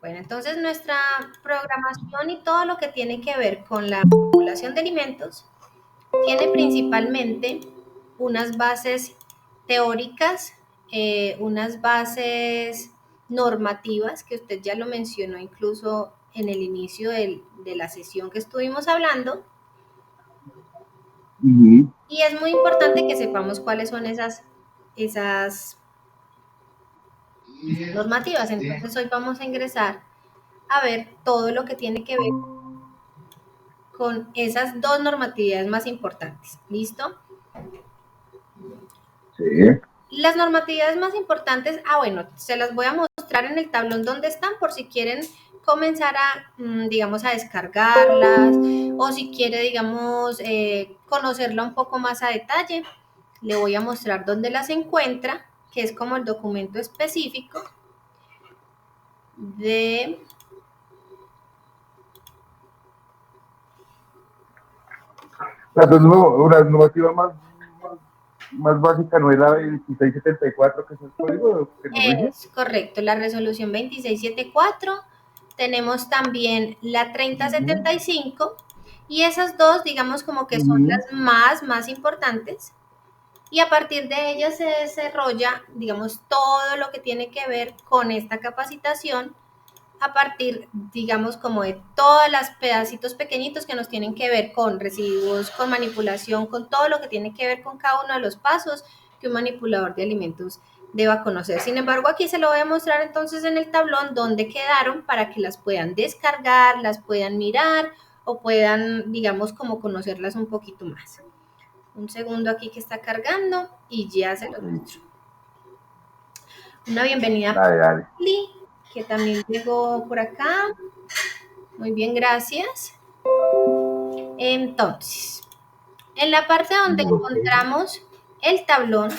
Bueno, entonces nuestra programación y todo lo que tiene que ver con la manipulación de alimentos tiene principalmente unas bases teóricas, unas bases normativas, que usted ya lo mencionó incluso en el inicio de la sesión que estuvimos hablando. Y es muy importante que sepamos cuáles son esas normativas. Entonces hoy vamos a ingresar a ver todo lo que tiene que ver con esas dos normatividades más importantes. ¿Listo? Sí. Las normatividades más importantes, bueno, se las voy a mostrar en el tablón donde están por si quieren comenzar a, digamos, a descargarlas o si quiere, digamos, conocerla un poco más a detalle. Le voy a mostrar dónde las encuentra, que es como el documento específico de... La normativa más básica no es la 2674, que es el código que nos rige. Es correcto, la resolución 2674. Tenemos también la 3075 y esas dos, digamos, como que son las más importantes. Y a partir de ellas se desarrolla, digamos, todo lo que tiene que ver con esta capacitación a partir, digamos, como de todos los pedacitos pequeñitos que nos tienen que ver con residuos, con manipulación, con todo lo que tiene que ver con cada uno de los pasos que un manipulador de alimentos deba conocer. Sin embargo, aquí se lo voy a mostrar entonces en el tablón donde quedaron para que las puedan descargar, las puedan mirar o puedan, digamos, como conocerlas un poquito más. Un segundo aquí que está cargando y ya se lo muestro. Una bienvenida Dale. que también llegó por acá. Muy bien, gracias. Entonces, en la parte donde encontramos el tablón,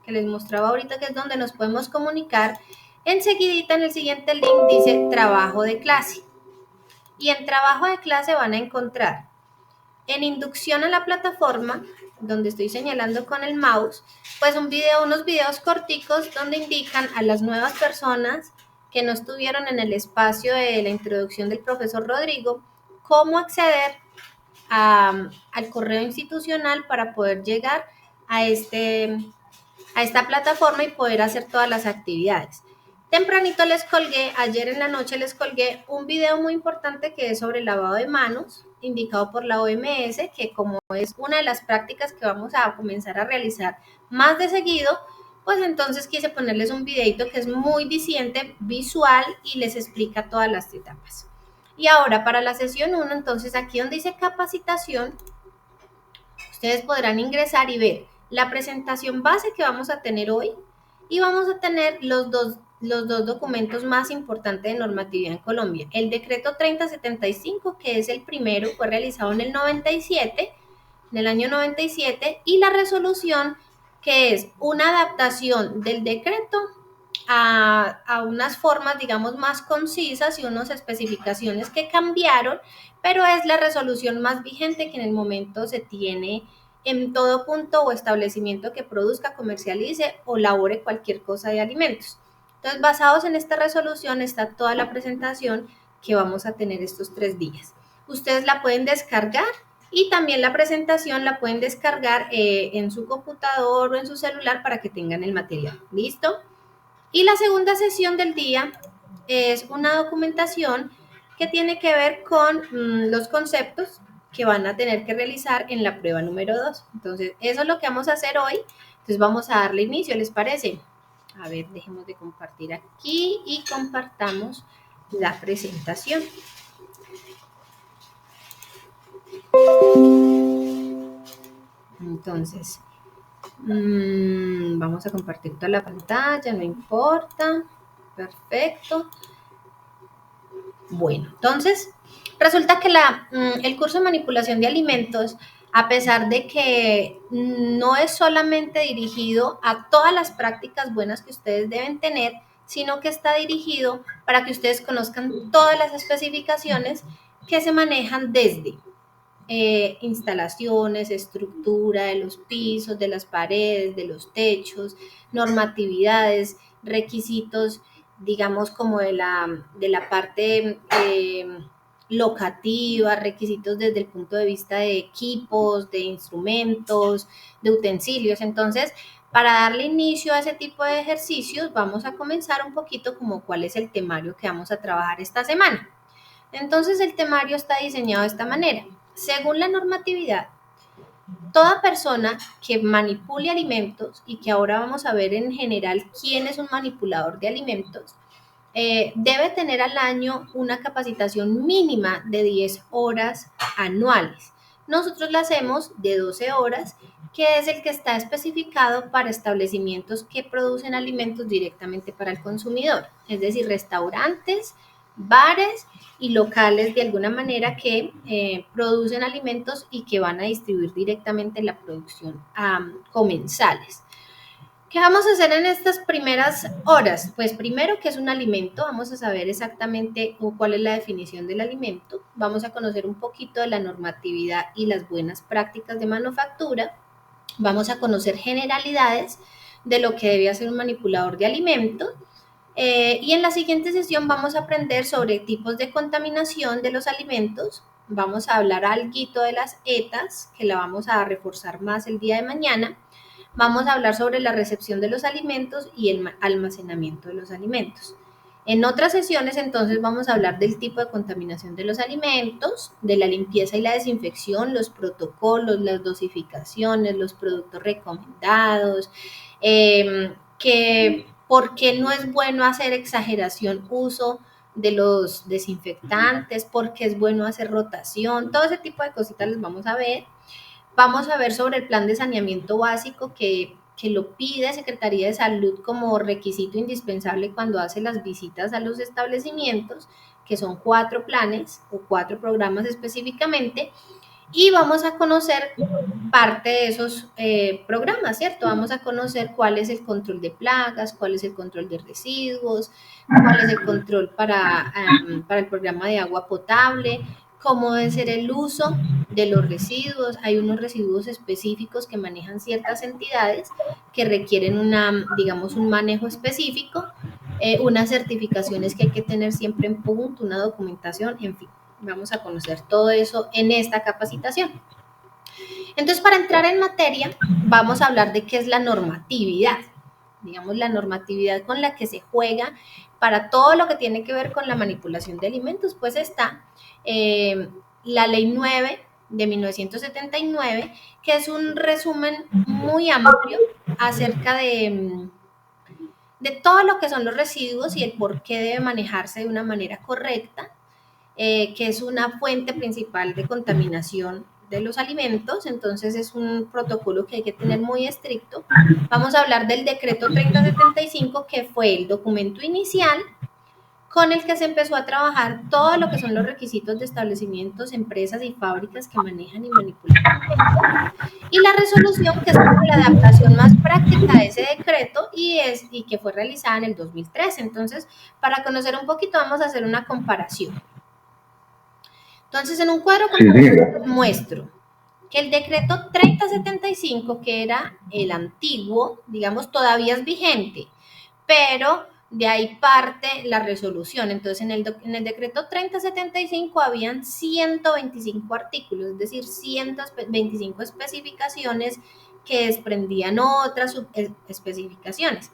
que les mostraba ahorita, que es donde nos podemos comunicar, enseguidita en el siguiente link dice trabajo de clase. Y en trabajo de clase van a encontrar en inducción a la plataforma, donde estoy señalando con el mouse, pues unos videos corticos donde indican a las nuevas personas que no estuvieron en el espacio de la introducción del profesor Rodrigo, cómo acceder al correo institucional para poder llegar a esta plataforma y poder hacer todas las actividades. Tempranito les colgué, ayer en la noche les colgué un video muy importante que es sobre el lavado de manos, indicado por la OMS, que como es una de las prácticas que vamos a comenzar a realizar más de seguido, pues entonces quise ponerles un videito que es muy diciente, visual y les explica todas las etapas. Y ahora para la sesión 1, entonces aquí donde dice capacitación, ustedes podrán ingresar y ver la presentación base que vamos a tener hoy y vamos a tener los dos documentos más importantes de normatividad en Colombia. El decreto 3075, que es el primero, fue realizado en el 97, en el año 97, y la resolución, que es una adaptación del decreto a unas formas, digamos, más concisas y unas especificaciones que cambiaron, pero es la resolución más vigente que en el momento se tiene en todo punto o establecimiento que produzca, comercialice o labore cualquier cosa de alimentos. Entonces, basados en esta resolución está toda la presentación que vamos a tener estos 3 días. Ustedes la pueden descargar y también la presentación la pueden descargar en su computador o en su celular para que tengan el material. ¿Listo? Y la segunda sesión del día es una documentación que tiene que ver con los conceptos que van a tener que realizar en la prueba número 2. Entonces, eso es lo que vamos a hacer hoy. Entonces, vamos a darle inicio, ¿les parece? A ver, dejemos de compartir aquí y compartamos la presentación. Entonces, vamos a compartir toda la pantalla, no importa. Perfecto. Bueno, entonces, resulta que el curso de manipulación de alimentos, a pesar de que no es solamente dirigido a todas las prácticas buenas que ustedes deben tener, sino que está dirigido para que ustedes conozcan todas las especificaciones que se manejan desde instalaciones, estructura de los pisos, de las paredes, de los techos, normatividades, requisitos, digamos, como de la parte locativa, requisitos desde el punto de vista de equipos, de instrumentos, de utensilios. Entonces, para darle inicio a ese tipo de ejercicios, vamos a comenzar un poquito como cuál es el temario que vamos a trabajar esta semana. Entonces, el temario está diseñado de esta manera. Según la normatividad, toda persona que manipule alimentos, y que ahora vamos a ver en general quién es un manipulador de alimentos, debe tener al año una capacitación mínima de 10 horas anuales. Nosotros la hacemos de 12 horas, que es el que está especificado para establecimientos que producen alimentos directamente para el consumidor, es decir, restaurantes, bares y locales de alguna manera que producen alimentos y que van a distribuir directamente la producción a comensales. ¿Qué vamos a hacer en estas primeras horas? Pues primero, ¿qué es un alimento? Vamos a saber exactamente cuál es la definición del alimento. Vamos a conocer un poquito de la normatividad y las buenas prácticas de manufactura. Vamos a conocer generalidades de lo que debe hacer un manipulador de alimentos. Y en la siguiente sesión vamos a aprender sobre tipos de contaminación de los alimentos. Vamos a hablar algo de las ETAs, que la vamos a reforzar más el día de mañana. Vamos a hablar sobre la recepción de los alimentos y el almacenamiento de los alimentos. En otras sesiones, entonces, vamos a hablar del tipo de contaminación de los alimentos, de la limpieza y la desinfección, los protocolos, las dosificaciones, los productos recomendados, por qué no es bueno hacer exageración uso de los desinfectantes, por qué es bueno hacer rotación, todo ese tipo de cositas les vamos a ver. Vamos a ver sobre el plan de saneamiento básico que lo pide Secretaría de Salud como requisito indispensable cuando hace las visitas a los establecimientos, que son 4 planes o 4 programas específicamente, y vamos a conocer parte de esos programas, ¿cierto? Vamos a conocer cuál es el control de plagas, cuál es el control de residuos, cuál es el control para el programa de agua potable, cómo debe ser el uso de los residuos. Hay unos residuos específicos que manejan ciertas entidades que requieren digamos, un manejo específico, unas certificaciones que hay que tener siempre en punto, una documentación, en fin. Vamos a conocer todo eso en esta capacitación. Entonces, para entrar en materia, vamos a hablar de qué es la normatividad. Digamos, la normatividad con la que se juega para todo lo que tiene que ver con la manipulación de alimentos, pues está la Ley 9 de 1979, que es un resumen muy amplio acerca de todo lo que son los residuos y el por qué debe manejarse de una manera correcta, que es una fuente principal de contaminación de los alimentos. Entonces es un protocolo que hay que tener muy estricto. Vamos a hablar del decreto 3075, que fue el documento inicial con el que se empezó a trabajar todo lo que son los requisitos de establecimientos, empresas y fábricas que manejan y manipulan alimentos. Y la resolución, que es como la adaptación más práctica de ese decreto y que fue realizada en el 2013. Entonces, para conocer un poquito, vamos a hacer una comparación. Entonces, en un cuadro comparativo muestro que el decreto 3075, que era el antiguo, digamos, todavía es vigente, pero de ahí parte la resolución. Entonces, en el decreto 3075 habían 125 artículos, es decir, 125 especificaciones que desprendían otras especificaciones.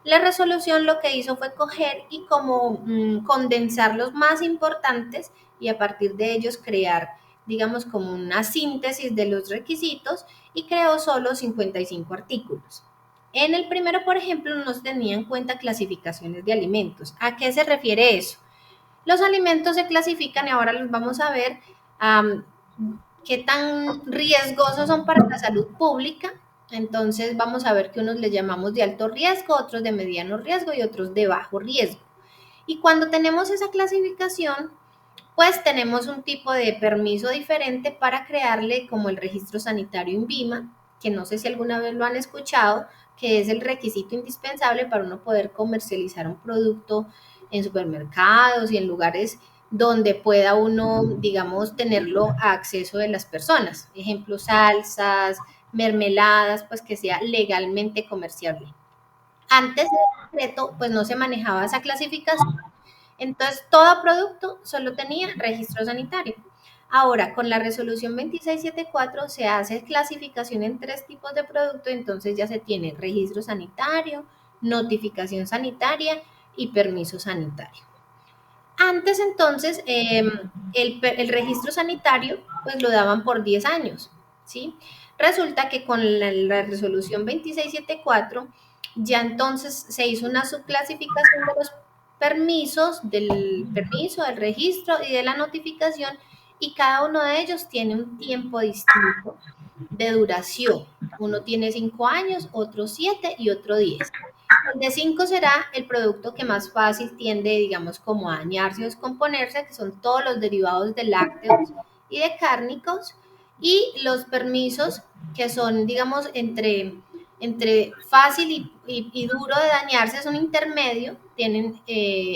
La resolución lo que hizo fue coger y como condensar los más importantes y a partir de ellos crear, digamos, como una síntesis de los requisitos, y creó solo 55 artículos. En el primero, por ejemplo, no se tenía en cuenta clasificaciones de alimentos. ¿A qué se refiere eso? Los alimentos se clasifican y ahora los vamos a ver qué tan riesgosos son para la salud pública. Entonces vamos a ver que unos les llamamos de alto riesgo, otros de mediano riesgo y otros de bajo riesgo. Y cuando tenemos esa clasificación, pues tenemos un tipo de permiso diferente para crearle, como el registro sanitario INVIMA, que no sé si alguna vez lo han escuchado, que es el requisito indispensable para uno poder comercializar un producto en supermercados y en lugares donde pueda uno, digamos, tenerlo a acceso de las personas. Ejemplo, salsas, mermeladas, pues que sea legalmente comerciable. Antes del decreto, pues no se manejaba esa clasificación, entonces todo producto solo tenía registro sanitario. Ahora, con la resolución 2674 se hace clasificación en 3 tipos de productos, entonces ya se tiene registro sanitario, notificación sanitaria y permiso sanitario. Antes entonces, el registro sanitario pues lo daban por 10 años, ¿sí? Resulta que con la resolución 2674 ya entonces se hizo una subclasificación de los permisos, del permiso, del registro y de la notificación, y cada uno de ellos tiene un tiempo distinto de duración. Uno tiene 5 años, otro 7 y otro 10. El de 5 será el producto que más fácil tiende, digamos, como a dañarse o descomponerse, que son todos los derivados de lácteos y de cárnicos, y los permisos que son, digamos, entre fácil y duro de dañarse, es un intermedio, tienen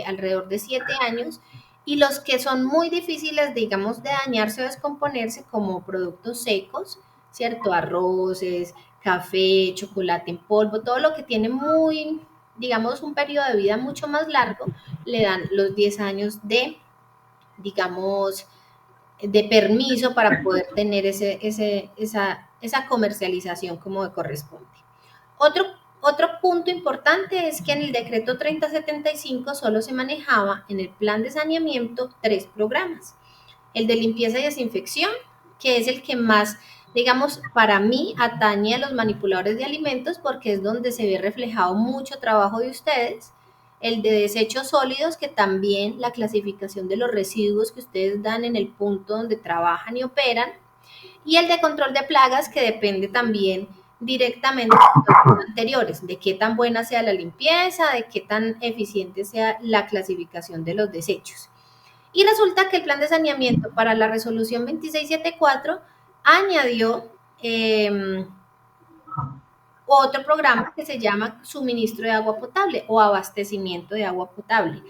alrededor de 7 años, y los que son muy difíciles, digamos, de dañarse o descomponerse, como productos secos, ¿cierto? Arroces, café, chocolate en polvo, todo lo que tiene muy, digamos, un periodo de vida mucho más largo, le dan los 10 años de, digamos, de permiso para poder tener esa comercialización como corresponde. Otro, otro punto importante es que en el decreto 3075 solo se manejaba en el plan de saneamiento 3 programas. El de limpieza y desinfección, que es el que más, digamos, para mí atañe a los manipuladores de alimentos porque es donde se ve reflejado mucho trabajo de ustedes. El de desechos sólidos, que también la clasificación de los residuos que ustedes dan en el punto donde trabajan y operan. Y el de control de plagas, que depende también directamente de los anteriores, de qué tan buena sea la limpieza, de qué tan eficiente sea la clasificación de los desechos. Y resulta que el plan de saneamiento para la resolución 2674 añadió otro programa que se llama suministro de agua potable o abastecimiento de agua potable.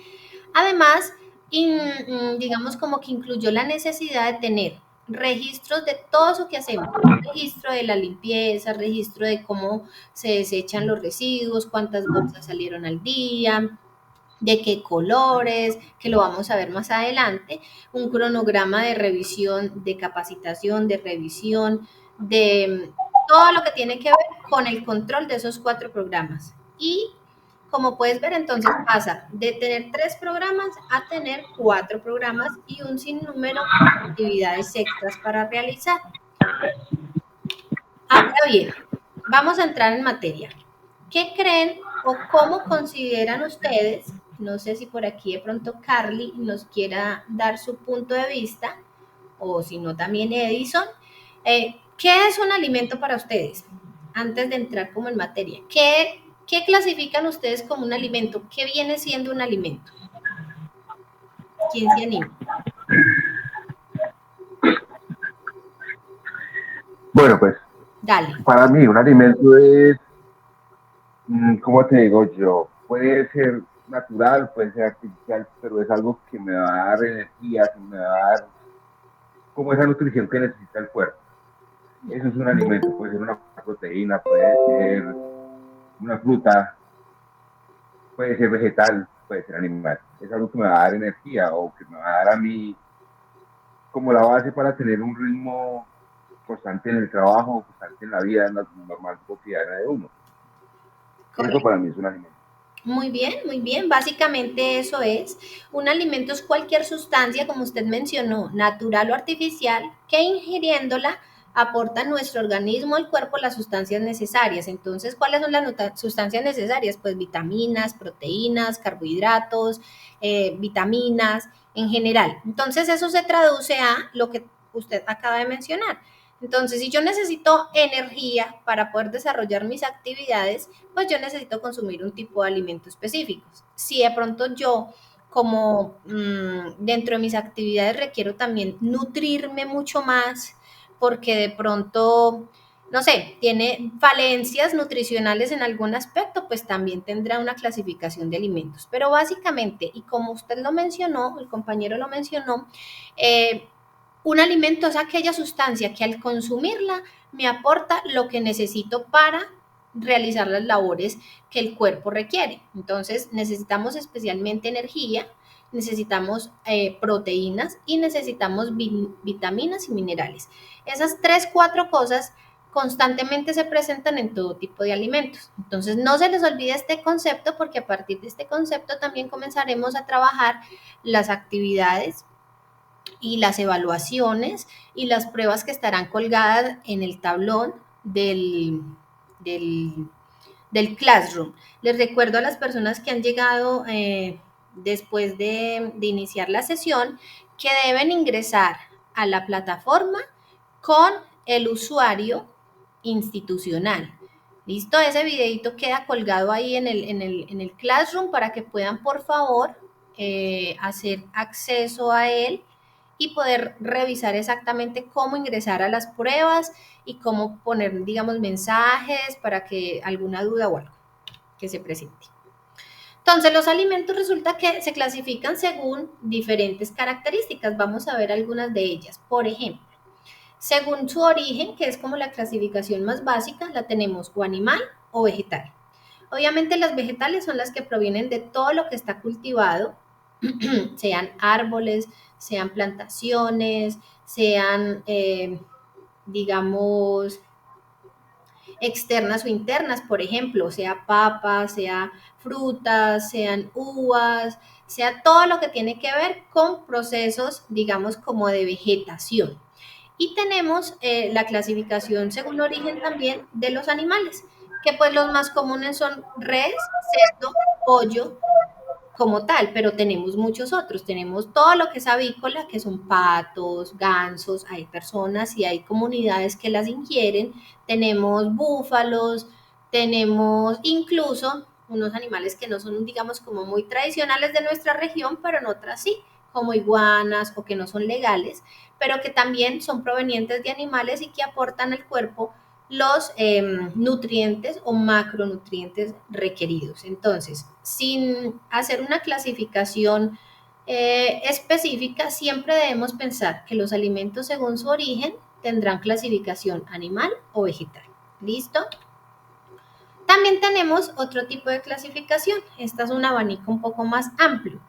Además, digamos como que incluyó la necesidad de tener registros de todo eso que hacemos, registro de la limpieza, registro de cómo se desechan los residuos, cuántas bolsas salieron al día, de qué colores, que lo vamos a ver más adelante, un cronograma de revisión, de capacitación, de revisión, de todo lo que tiene que ver con el control de esos 4 programas. Y como puedes ver, entonces pasa de tener 3 programas a tener 4 programas y un sinnúmero de actividades extras para realizar. Ahora bien, vamos a entrar en materia. ¿Qué creen o cómo consideran ustedes? No sé si por aquí de pronto Carly nos quiera dar su punto de vista, o si no también Edison. ¿Qué es un alimento para ustedes? Antes de entrar como en materia, ¿qué clasifican ustedes como un alimento? ¿Qué viene siendo un alimento? ¿Quién se anima? Bueno, pues Dale. para mí un alimento es, ¿cómo te digo yo? Puede ser natural, puede ser artificial, pero es algo que me va a dar energía, que me va a dar como esa nutrición que necesita el cuerpo. Eso es un alimento, puede ser una proteína, puede ser una fruta, puede ser vegetal, puede ser animal. Es algo que me va a dar energía o que me va a dar a mí como la base para tener un ritmo constante en el trabajo, constante en la vida, en la normal cotidiana de uno. Eso Correcto. para mí es un alimento. Muy bien, muy bien. Básicamente eso es. Un alimento es cualquier sustancia, como usted mencionó, natural o artificial, que ingiriéndola aporta a nuestro organismo, al cuerpo, las sustancias necesarias. Entonces, ¿cuáles son las sustancias necesarias? Pues vitaminas, proteínas, carbohidratos, vitaminas en general. Entonces, eso se traduce a lo que usted acaba de mencionar. Entonces, si yo necesito energía para poder desarrollar mis actividades, pues yo necesito consumir un tipo de alimento específico. Si de pronto yo, como dentro de mis actividades, requiero también nutrirme mucho más, porque de pronto no sé, tiene falencias nutricionales en algún aspecto, pues también tendrá una clasificación de alimentos. Pero básicamente, y como usted lo mencionó, el compañero lo mencionó, un alimento es aquella sustancia que al consumirla me aporta lo que necesito para realizar las labores que el cuerpo requiere. Entonces necesitamos especialmente energía, necesitamos proteínas y necesitamos vitaminas y minerales. Esas tres, cuatro cosas constantemente se presentan en todo tipo de alimentos. Entonces no se les olvide este concepto porque a partir de este concepto también comenzaremos a trabajar las actividades y las evaluaciones y las pruebas que estarán colgadas en el tablón del, del Classroom. Les recuerdo a las personas que han llegado después de iniciar la sesión que deben ingresar a la plataforma con el usuario institucional. ¿Listo? Ese videito queda colgado ahí en el Classroom para que puedan, por favor, hacer acceso a él y poder revisar exactamente cómo ingresar a las pruebas y cómo poner, digamos, mensajes para que alguna duda o algo que se presente. Entonces, los alimentos resulta que se clasifican según diferentes características. Vamos a ver algunas de ellas. Por ejemplo, según su origen, que es como la clasificación más básica, la tenemos o animal o vegetal. Obviamente las vegetales son las que provienen de todo lo que está cultivado, sean árboles, sean plantaciones, sean, digamos, externas o internas, por ejemplo, sea papas, sea frutas, sean uvas, sea todo lo que tiene que ver con procesos, digamos, como de vegetación. Y tenemos la clasificación según origen también de los animales, que pues los más comunes son res, cerdo, pollo, como tal, pero tenemos muchos otros. Tenemos todo lo que es avícola, que son patos, gansos, hay personas y hay comunidades que las ingieren. Tenemos búfalos, tenemos incluso unos animales que no son, digamos, como muy tradicionales de nuestra región, pero en otras sí, como iguanas o que no son legales, pero que también son provenientes de animales y que aportan al cuerpo los nutrientes o macronutrientes requeridos. Entonces, sin hacer una clasificación específica, siempre debemos pensar que los alimentos según su origen tendrán clasificación animal o vegetal. ¿Listo? También tenemos otro tipo de clasificación. Esta es un abanico un poco más amplio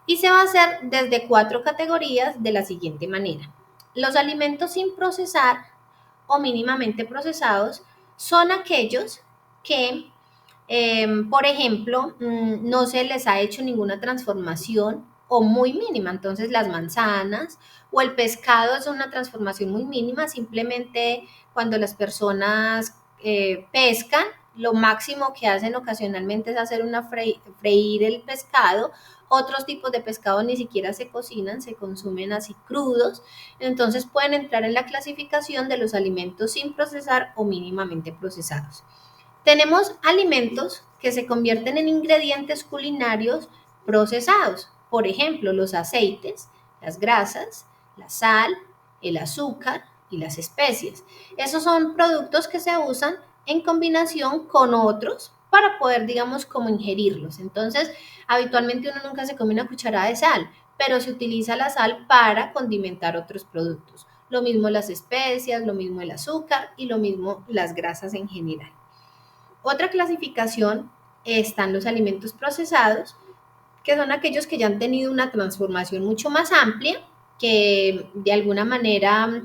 y se va a hacer desde 4 categorías de la siguiente manera. Los alimentos sin procesar o mínimamente procesados son aquellos que, por ejemplo, no se les ha hecho ninguna transformación o muy mínima. Entonces, las manzanas o el pescado es una transformación muy mínima. Simplemente cuando las personas pescan, lo máximo que hacen ocasionalmente es hacer freír el pescado. Otros tipos de pescado ni siquiera se cocinan, se consumen así crudos. Entonces pueden entrar en la clasificación de los alimentos sin procesar o mínimamente procesados. Tenemos alimentos que se convierten en ingredientes culinarios procesados. Por ejemplo, los aceites, las grasas, la sal, el azúcar y las especies. Esos son productos que se usan en combinación con otros para poder, digamos, como ingerirlos. Entonces, habitualmente uno nunca se come una cucharada de sal, pero se utiliza la sal para condimentar otros productos. Lo mismo las especias, lo mismo el azúcar y lo mismo las grasas en general. Otra clasificación están los alimentos procesados, que son aquellos que ya han tenido una transformación mucho más amplia, que de alguna manera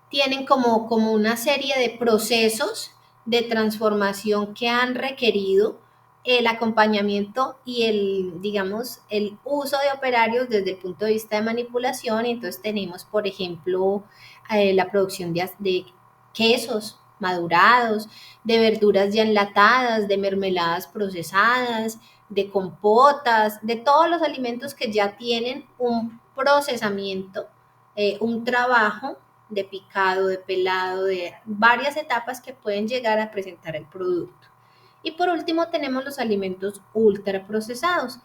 tienen como una serie de procesos de transformación que han requerido el acompañamiento y digamos, el uso de operarios desde el punto de vista de manipulación. Y entonces tenemos, por ejemplo, la producción de quesos madurados, de verduras ya enlatadas, de mermeladas procesadas, de compotas, de todos los alimentos que ya tienen un procesamiento, un trabajo de picado, de pelado, de varias etapas que pueden llegar a presentar el producto. Y por último tenemos los alimentos ultraprocesados,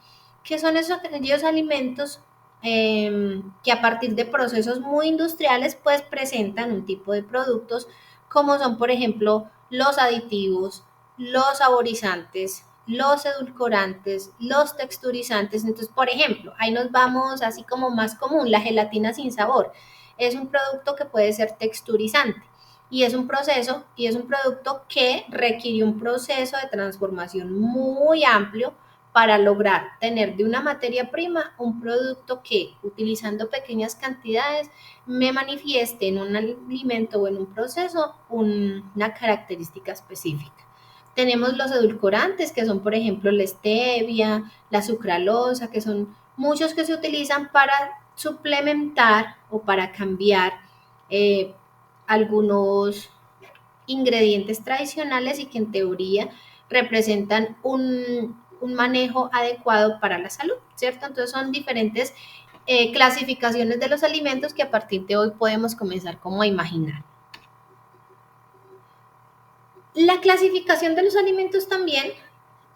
que son aquellos alimentos que a partir de procesos muy industriales pues presentan un tipo de productos como son, por ejemplo, los aditivos, los saborizantes, los edulcorantes, los texturizantes. Entonces, por ejemplo, ahí nos vamos así como más común, la gelatina sin sabor. Es un producto que puede ser texturizante y es un proceso y es un producto que requiere un proceso de transformación muy amplio para lograr tener de una materia prima un producto que, utilizando pequeñas cantidades, me manifieste en un alimento o en un proceso una característica específica. Tenemos los edulcorantes, que son, por ejemplo, la stevia, la sucralosa, que son muchos que se utilizan para suplementar o para cambiar eh, algunos ingredientes tradicionales y que en teoría representan un manejo adecuado para la salud, ¿cierto? Entonces son diferentes clasificaciones de los alimentos que a partir de hoy podemos comenzar como a imaginar. La clasificación de los alimentos también,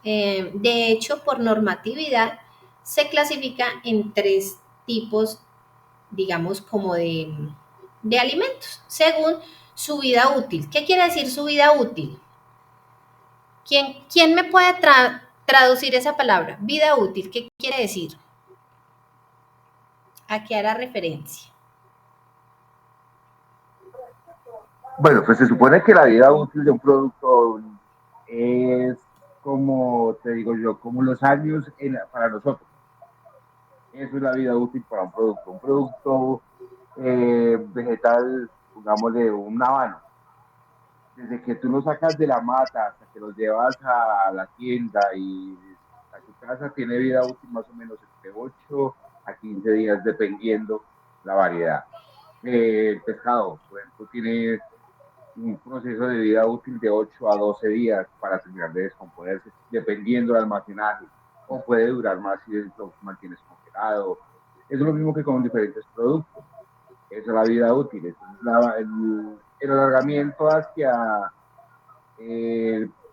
de hecho, por normatividad, se clasifica en tres tipos, digamos, como de alimentos, según su vida útil. ¿Qué quiere decir su vida útil? ¿Quién me puede traducir esa palabra? Vida útil, ¿qué quiere decir? ¿A qué hará referencia? Bueno, pues se supone que la vida útil de un producto es como, te digo yo, como los años para nosotros. Eso es la vida útil para un producto. Un producto vegetal, pongámosle un habano, desde que tú lo sacas de la mata hasta que lo llevas a la tienda y a tu casa, tiene vida útil más o menos entre 8 a 15 días, dependiendo la variedad. El pescado, por ejemplo, tiene un proceso de vida útil de 8 a 12 días para terminar de descomponerse, dependiendo del almacenaje. O puede durar más si lo mantienes congelado. Es lo mismo que con diferentes productos. Esa es la vida útil. Es el alargamiento hacia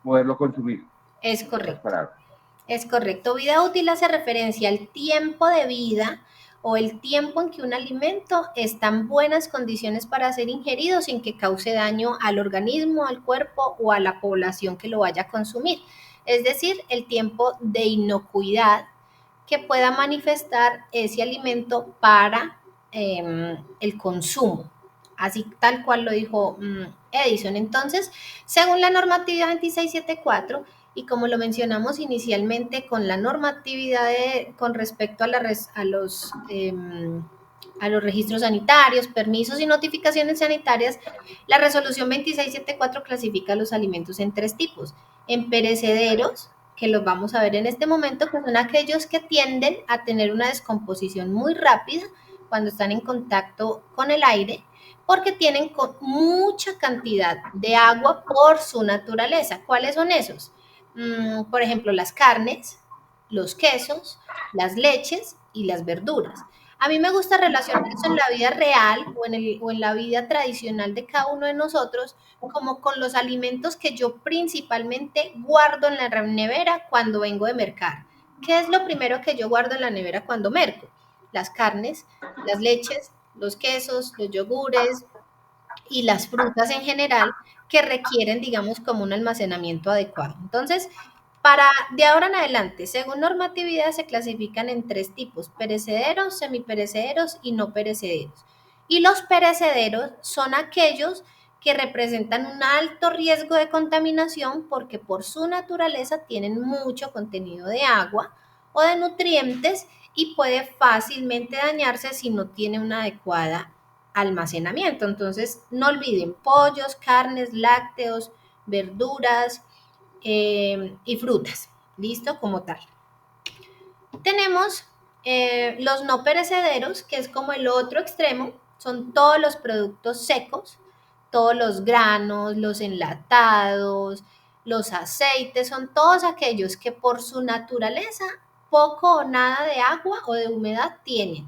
poderlo consumir. Es En pocas correcto. palabras. Es correcto. Vida útil hace referencia al tiempo de vida o el tiempo en que un alimento está en buenas condiciones para ser ingerido sin que cause daño al organismo, al cuerpo o a la población que lo vaya a consumir. Es decir, el tiempo de inocuidad que pueda manifestar ese alimento para el consumo. Así tal cual lo dijo Edison. Entonces, según la normatividad 2674, y como lo mencionamos inicialmente con la normatividad con respecto a los registros sanitarios, permisos y notificaciones sanitarias, la resolución 2674 clasifica los alimentos en tres tipos: en perecederos, que los vamos a ver en este momento, que son aquellos que tienden a tener una descomposición muy rápida cuando están en contacto con el aire, porque tienen mucha cantidad de agua por su naturaleza. ¿Cuáles son esos? Por ejemplo, las carnes, los quesos, las leches y las verduras. A mí me gusta relacionar eso en la vida real o en la vida tradicional de cada uno de nosotros, como con los alimentos que yo principalmente guardo en la nevera cuando vengo de mercar. ¿Qué es lo primero que yo guardo en la nevera cuando merco? Las carnes, las leches, los quesos, los yogures y las frutas en general que requieren, digamos, como un almacenamiento adecuado. Entonces, de ahora en adelante, según normatividad, se clasifican en tres tipos: perecederos, semiperecederos y no perecederos. Y los perecederos son aquellos que representan un alto riesgo de contaminación porque por su naturaleza tienen mucho contenido de agua o de nutrientes y puede fácilmente dañarse si no tiene una adecuada almacenamiento. Entonces, no olviden pollos, carnes, lácteos, verduras y frutas. ¿Listo? Como tal. Tenemos los no perecederos, que es como el otro extremo. Son todos los productos secos, todos los granos, los enlatados, los aceites, son todos aquellos que por su naturaleza poco o nada de agua o de humedad tienen.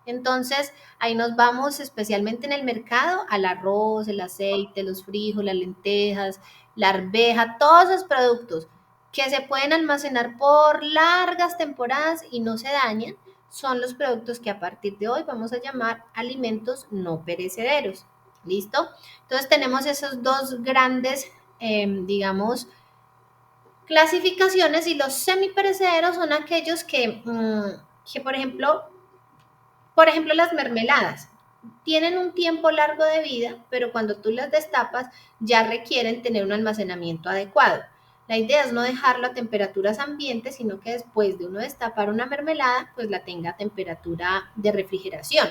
Entonces, ahí nos vamos especialmente en el mercado al arroz, el aceite, los frijoles, las lentejas, la arveja, todos esos productos que se pueden almacenar por largas temporadas y no se dañan, son los productos que a partir de hoy vamos a llamar alimentos no perecederos. ¿Listo? Entonces tenemos esos dos grandes, digamos, clasificaciones, y los semiperecederos son aquellos que por ejemplo, las mermeladas tienen un tiempo largo de vida, pero cuando tú las destapas ya requieren tener un almacenamiento adecuado. La idea es no dejarlo a temperaturas ambientes, sino que después de uno destapar una mermelada, pues la tenga a temperatura de refrigeración.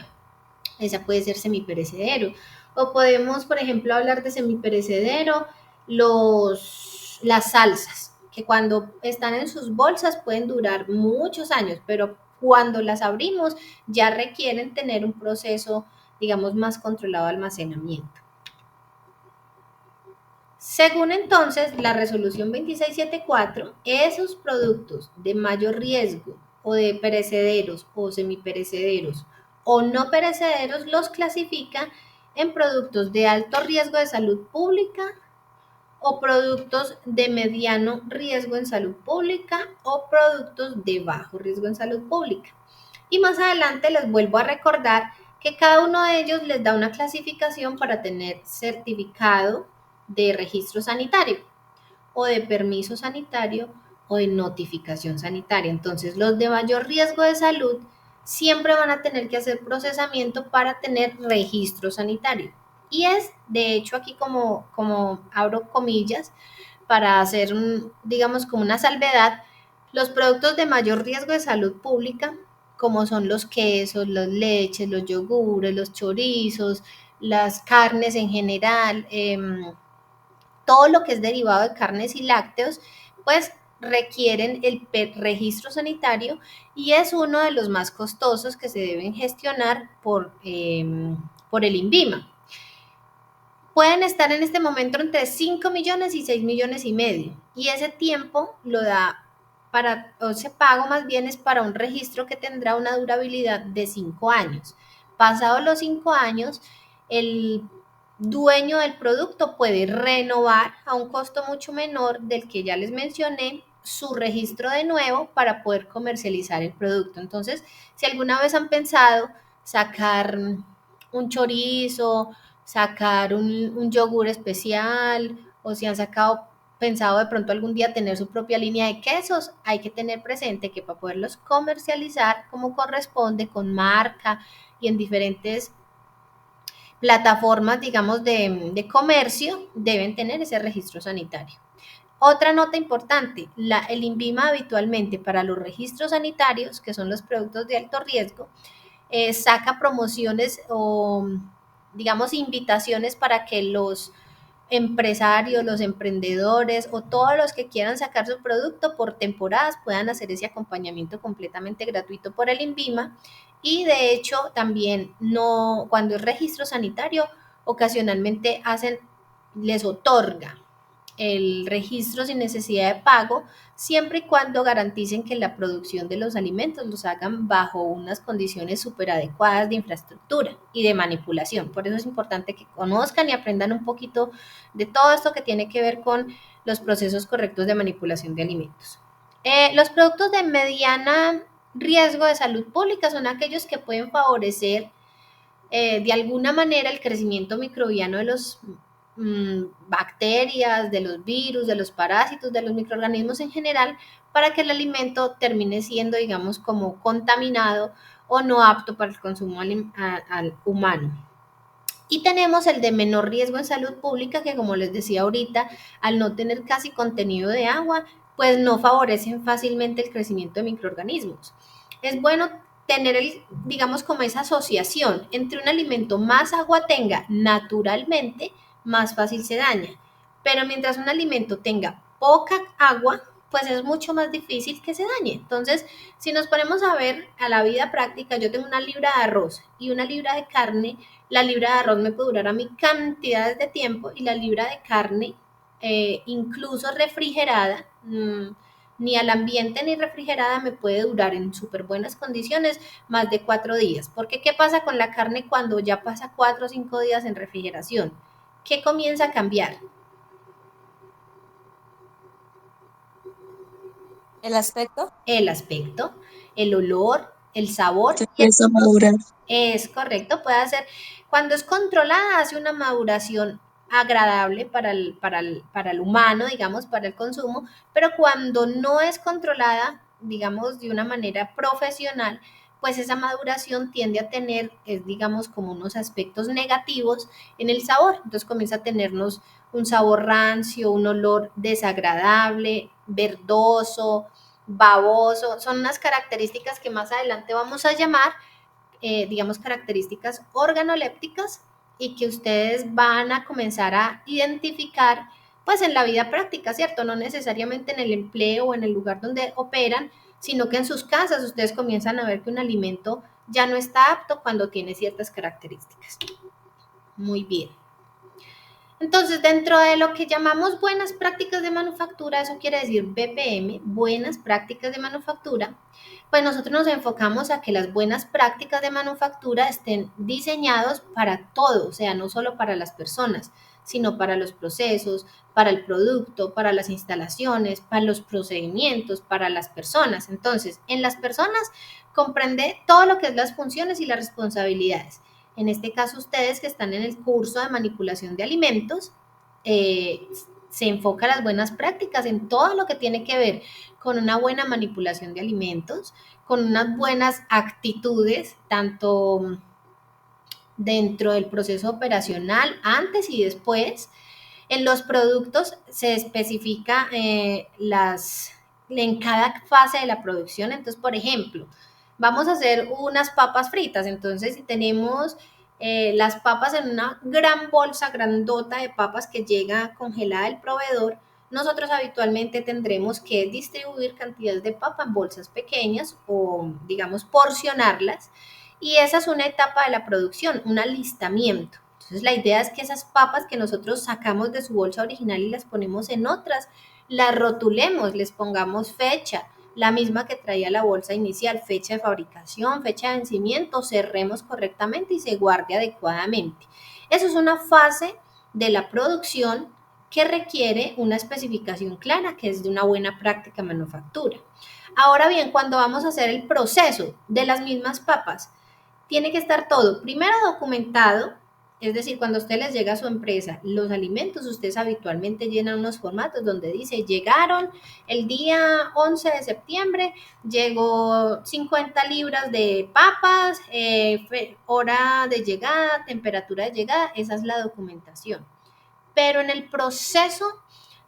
Esa puede ser semiperecedero. O podemos, por ejemplo, hablar de semiperecedero, las salsas, que cuando están en sus bolsas pueden durar muchos años, pero cuando las abrimos ya requieren tener un proceso, digamos, más controlado de almacenamiento. Según entonces la resolución 2674, esos productos de mayor riesgo o de perecederos o semiperecederos o no perecederos los clasifica en productos de alto riesgo de salud pública o productos de mediano riesgo en salud pública o productos de bajo riesgo en salud pública. Y más adelante les vuelvo a recordar que cada uno de ellos les da una clasificación para tener certificado de registro sanitario o de permiso sanitario o de notificación sanitaria. Entonces, los de mayor riesgo de salud siempre van a tener que hacer procesamiento para tener registro sanitario. Y es, de hecho, aquí como abro comillas, para hacer, digamos, como una salvedad, los productos de mayor riesgo de salud pública, como son los quesos, las leches, los yogures, los chorizos, las carnes en general, todo lo que es derivado de carnes y lácteos, pues requieren el registro sanitario y es uno de los más costosos que se deben gestionar por el INVIMA. Pueden estar en este momento entre 5 millones y 6 millones y medio, y ese tiempo lo da o ese pago más bien es para un registro que tendrá una durabilidad de 5 años. Pasados los 5 años, el dueño del producto puede renovar a un costo mucho menor del que ya les mencioné su registro de nuevo para poder comercializar el producto. Entonces, si alguna vez han pensado sacar un chorizo, sacar un yogur especial, o si han pensado de pronto algún día tener su propia línea de quesos, hay que tener presente que para poderlos comercializar como corresponde, con marca y en diferentes plataformas, digamos, de comercio, deben tener ese registro sanitario. Otra nota importante, el INVIMA habitualmente para los registros sanitarios, que son los productos de alto riesgo, saca promociones o, digamos, invitaciones para que los empresarios, los emprendedores o todos los que quieran sacar su producto por temporadas puedan hacer ese acompañamiento completamente gratuito por el INVIMA. Y de hecho también no, cuando es registro sanitario, ocasionalmente les otorga el registro sin necesidad de pago, siempre y cuando garanticen que la producción de los alimentos los hagan bajo unas condiciones súper adecuadas de infraestructura y de manipulación. Por eso es importante que conozcan y aprendan un poquito de todo esto que tiene que ver con los procesos correctos de manipulación de alimentos. Los productos de mediana riesgo de salud pública son aquellos que pueden favorecer de alguna manera el crecimiento microbiano de los bacterias, de los virus, de los parásitos, de los microorganismos en general, para que el alimento termine siendo, digamos, como contaminado o no apto para el consumo al humano. Y tenemos el de menor riesgo en salud pública, que como les decía ahorita, al no tener casi contenido de agua, pues no favorecen fácilmente el crecimiento de microorganismos. Es bueno tener, digamos, como esa asociación entre un alimento más agua tenga naturalmente, más fácil se daña. Pero mientras un alimento tenga poca agua, pues es mucho más difícil que se dañe. Entonces, si nos ponemos a ver a la vida práctica, yo tengo una libra de arroz y una libra de carne, la libra de arroz me puede durar a mí cantidades de tiempo y la libra de carne, incluso refrigerada, ni al ambiente ni refrigerada, me puede durar en súper buenas condiciones más de 4 días. Porque ¿qué pasa con la carne cuando ya pasa 4 o 5 días en refrigeración? ¿Qué comienza a cambiar? ¿El aspecto? El aspecto, el olor, el sabor. Se empieza a madurar. Es correcto, puede hacer, cuando es controlada, hace una maduración agradable para el humano, digamos, para el consumo, pero cuando no es controlada, digamos, de una manera profesional, pues esa maduración tiende a tener, digamos, como unos aspectos negativos en el sabor. Entonces comienza a tenernos un sabor rancio, un olor desagradable, verdoso, baboso. Son unas características que más adelante vamos a llamar digamos, características organolépticas y que ustedes van a comenzar a identificar pues en la vida práctica, ¿cierto? No necesariamente en el empleo o en el lugar donde operan, sino que en sus casas ustedes comienzan a ver que un alimento ya no está apto cuando tiene ciertas características. Muy bien. Entonces, dentro de lo que llamamos buenas prácticas de manufactura, eso quiere decir BPM, buenas prácticas de manufactura, pues nosotros nos enfocamos a que las buenas prácticas de manufactura estén diseñados para todo, o sea, no solo para las personas, sino para los procesos, para el producto, para las instalaciones, para los procedimientos, para las personas. Entonces, en las personas comprende todo lo que es las funciones y las responsabilidades. En este caso, ustedes que están en el curso de manipulación de alimentos, se enfoca las buenas prácticas en todo lo que tiene que ver con una buena manipulación de alimentos, con unas buenas actitudes, tanto dentro del proceso operacional, antes y después. En los productos se especifica en cada fase de la producción. Entonces, por ejemplo, vamos a hacer unas papas fritas. Entonces, si tenemos las papas en una gran bolsa grandota de papas que llega congelada del proveedor, nosotros habitualmente tendremos que distribuir cantidades de papa en bolsas pequeñas o, digamos, porcionarlas. Y esa es una etapa de la producción, un alistamiento. Entonces la idea es que esas papas que nosotros sacamos de su bolsa original y las ponemos en otras, las rotulemos, les pongamos fecha, la misma que traía la bolsa inicial, fecha de fabricación, fecha de vencimiento, cerremos correctamente y se guarde adecuadamente. Eso es una fase de la producción que requiere una especificación clara, que es de una buena práctica manufactura. Ahora bien, cuando vamos a hacer el proceso de las mismas papas, tiene que estar todo primero documentado, es decir, cuando a usted les llega a su empresa los alimentos, ustedes habitualmente llenan unos formatos donde dice, llegaron el día 11 de septiembre, llegó 50 libras de papas, hora de llegada, temperatura de llegada, esa es la documentación. Pero en el proceso,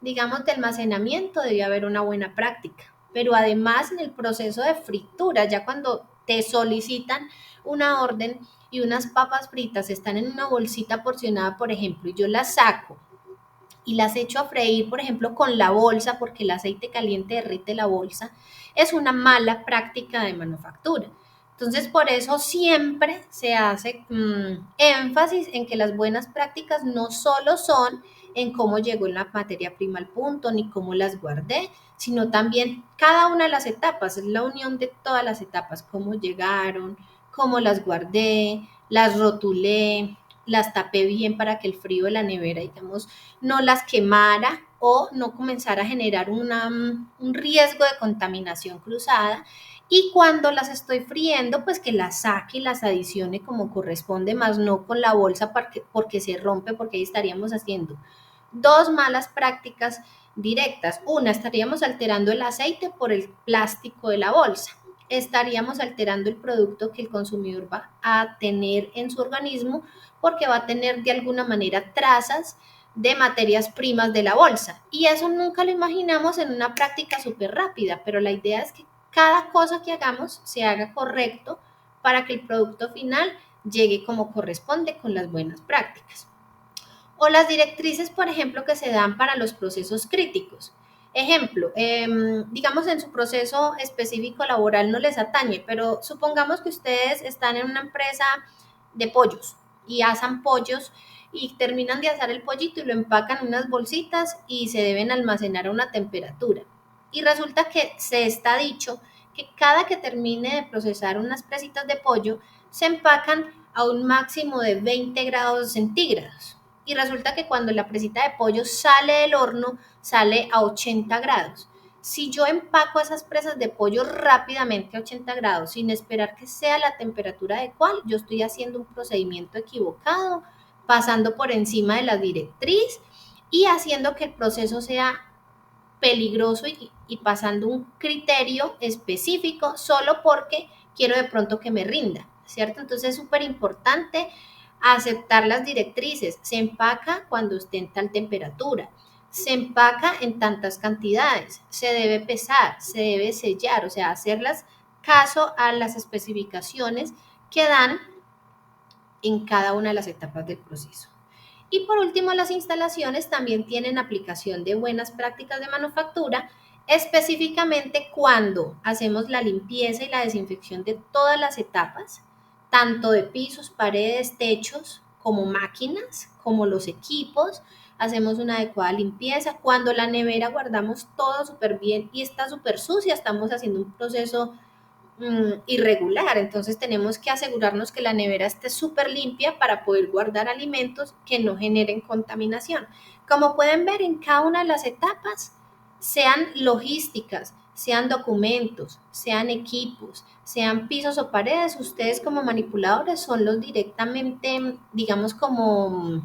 digamos, de almacenamiento debe haber una buena práctica. Pero además en el proceso de fritura, ya cuando te solicitan una orden y unas papas fritas están en una bolsita porcionada, por ejemplo, y yo las saco y las echo a freír, por ejemplo, con la bolsa, porque el aceite caliente derrite la bolsa, es una mala práctica de manufactura. Entonces, por eso siempre se hace énfasis en que las buenas prácticas no solo son en cómo llegó la materia prima al punto, ni cómo las guardé, sino también cada una de las etapas, es la unión de todas las etapas, cómo llegaron, cómo las guardé, las rotulé, las tapé bien para que el frío de la nevera, digamos, no las quemara o no comenzara a generar un riesgo de contaminación cruzada. Y cuando las estoy friendo, pues que las saque y las adicione como corresponde, más no con la bolsa porque se rompe, porque ahí estaríamos haciendo dos malas prácticas directas. Una, estaríamos alterando el aceite por el plástico de la bolsa. Estaríamos alterando el producto que el consumidor va a tener en su organismo porque va a tener de alguna manera trazas de materias primas de la bolsa. Y eso nunca lo imaginamos en una práctica súper rápida, pero la idea es que cada cosa que hagamos se haga correcto para que el producto final llegue como corresponde con las buenas prácticas. O las directrices, por ejemplo, que se dan para los procesos críticos. Ejemplo, digamos en su proceso específico laboral no les atañe, pero supongamos que ustedes están en una empresa de pollos y asan pollos y terminan de asar el pollito y lo empacan en unas bolsitas y se deben almacenar a una temperatura. Y resulta que se está dicho que cada que termine de procesar unas presitas de pollo, se empacan a un máximo de 20 grados centígrados. Y resulta que cuando la presita de pollo sale del horno, sale a 80 grados. Si yo empaco esas presas de pollo rápidamente a 80 grados sin esperar que sea la temperatura adecuada, yo estoy haciendo un procedimiento equivocado, pasando por encima de la directriz y haciendo que el proceso sea peligroso y pasando un criterio específico solo porque quiero de pronto que me rinda, ¿cierto? Entonces es súper importante aceptar las directrices. Se empaca cuando esté en tal temperatura, se empaca en tantas cantidades, se debe pesar, se debe sellar, o sea, hacerlas caso a las especificaciones que dan en cada una de las etapas del proceso. Y por último, las instalaciones también tienen aplicación de buenas prácticas de manufactura, específicamente cuando hacemos la limpieza y la desinfección de todas las etapas, tanto de pisos, paredes, techos, como máquinas, como los equipos, hacemos una adecuada limpieza. Cuando la nevera guardamos todo súper bien y está súper sucia, estamos haciendo un proceso irregular. Entonces tenemos que asegurarnos que la nevera esté súper limpia para poder guardar alimentos que no generen contaminación. Como pueden ver, en cada una de las etapas, sean logísticas, sean documentos, sean equipos, sean pisos o paredes, ustedes como manipuladores son los directamente, digamos, como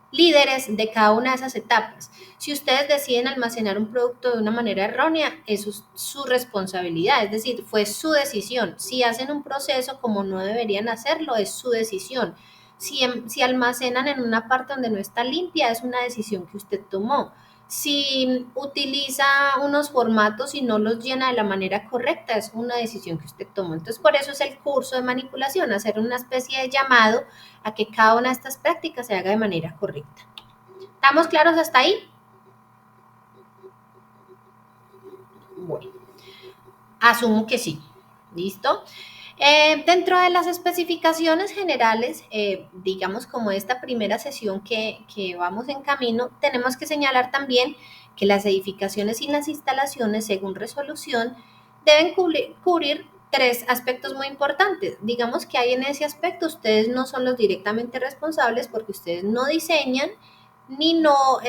líderes de cada una de esas etapas. Si ustedes deciden almacenar un producto de una manera errónea, eso es su responsabilidad, es decir, fue su decisión. Si hacen un proceso como no deberían hacerlo, es su decisión. Si almacenan en una parte donde no está limpia, es una decisión que usted tomó. Si utiliza unos formatos y no los llena de la manera correcta, es una decisión que usted tomó. Entonces, por eso es el curso de manipulación, hacer una especie de llamado a que cada una de estas prácticas se haga de manera correcta. ¿Estamos claros hasta ahí? Bueno, asumo que sí. ¿Listo? Dentro de las especificaciones generales, digamos como esta primera sesión que vamos en camino, tenemos que señalar también que las edificaciones y las instalaciones, según resolución, deben cubrir tres aspectos muy importantes. Digamos que hay en ese aspecto, ustedes no son los directamente responsables porque ustedes no diseñan ni no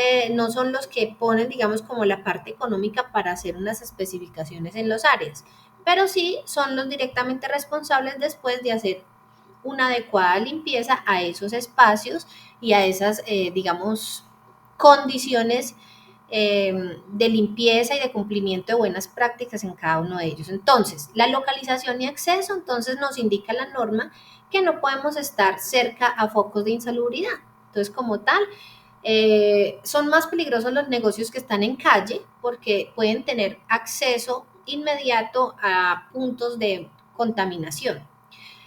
son los que ponen, digamos, como la parte económica para hacer unas especificaciones en los áreas, pero sí son los directamente responsables después de hacer una adecuada limpieza a esos espacios y a esas, digamos, condiciones de limpieza y de cumplimiento de buenas prácticas en cada uno de ellos. Entonces, la localización y acceso, entonces nos indica la norma que no podemos estar cerca a focos de insalubridad. Entonces, como tal, son más peligrosos los negocios que están en calle porque pueden tener acceso inmediato a puntos de contaminación.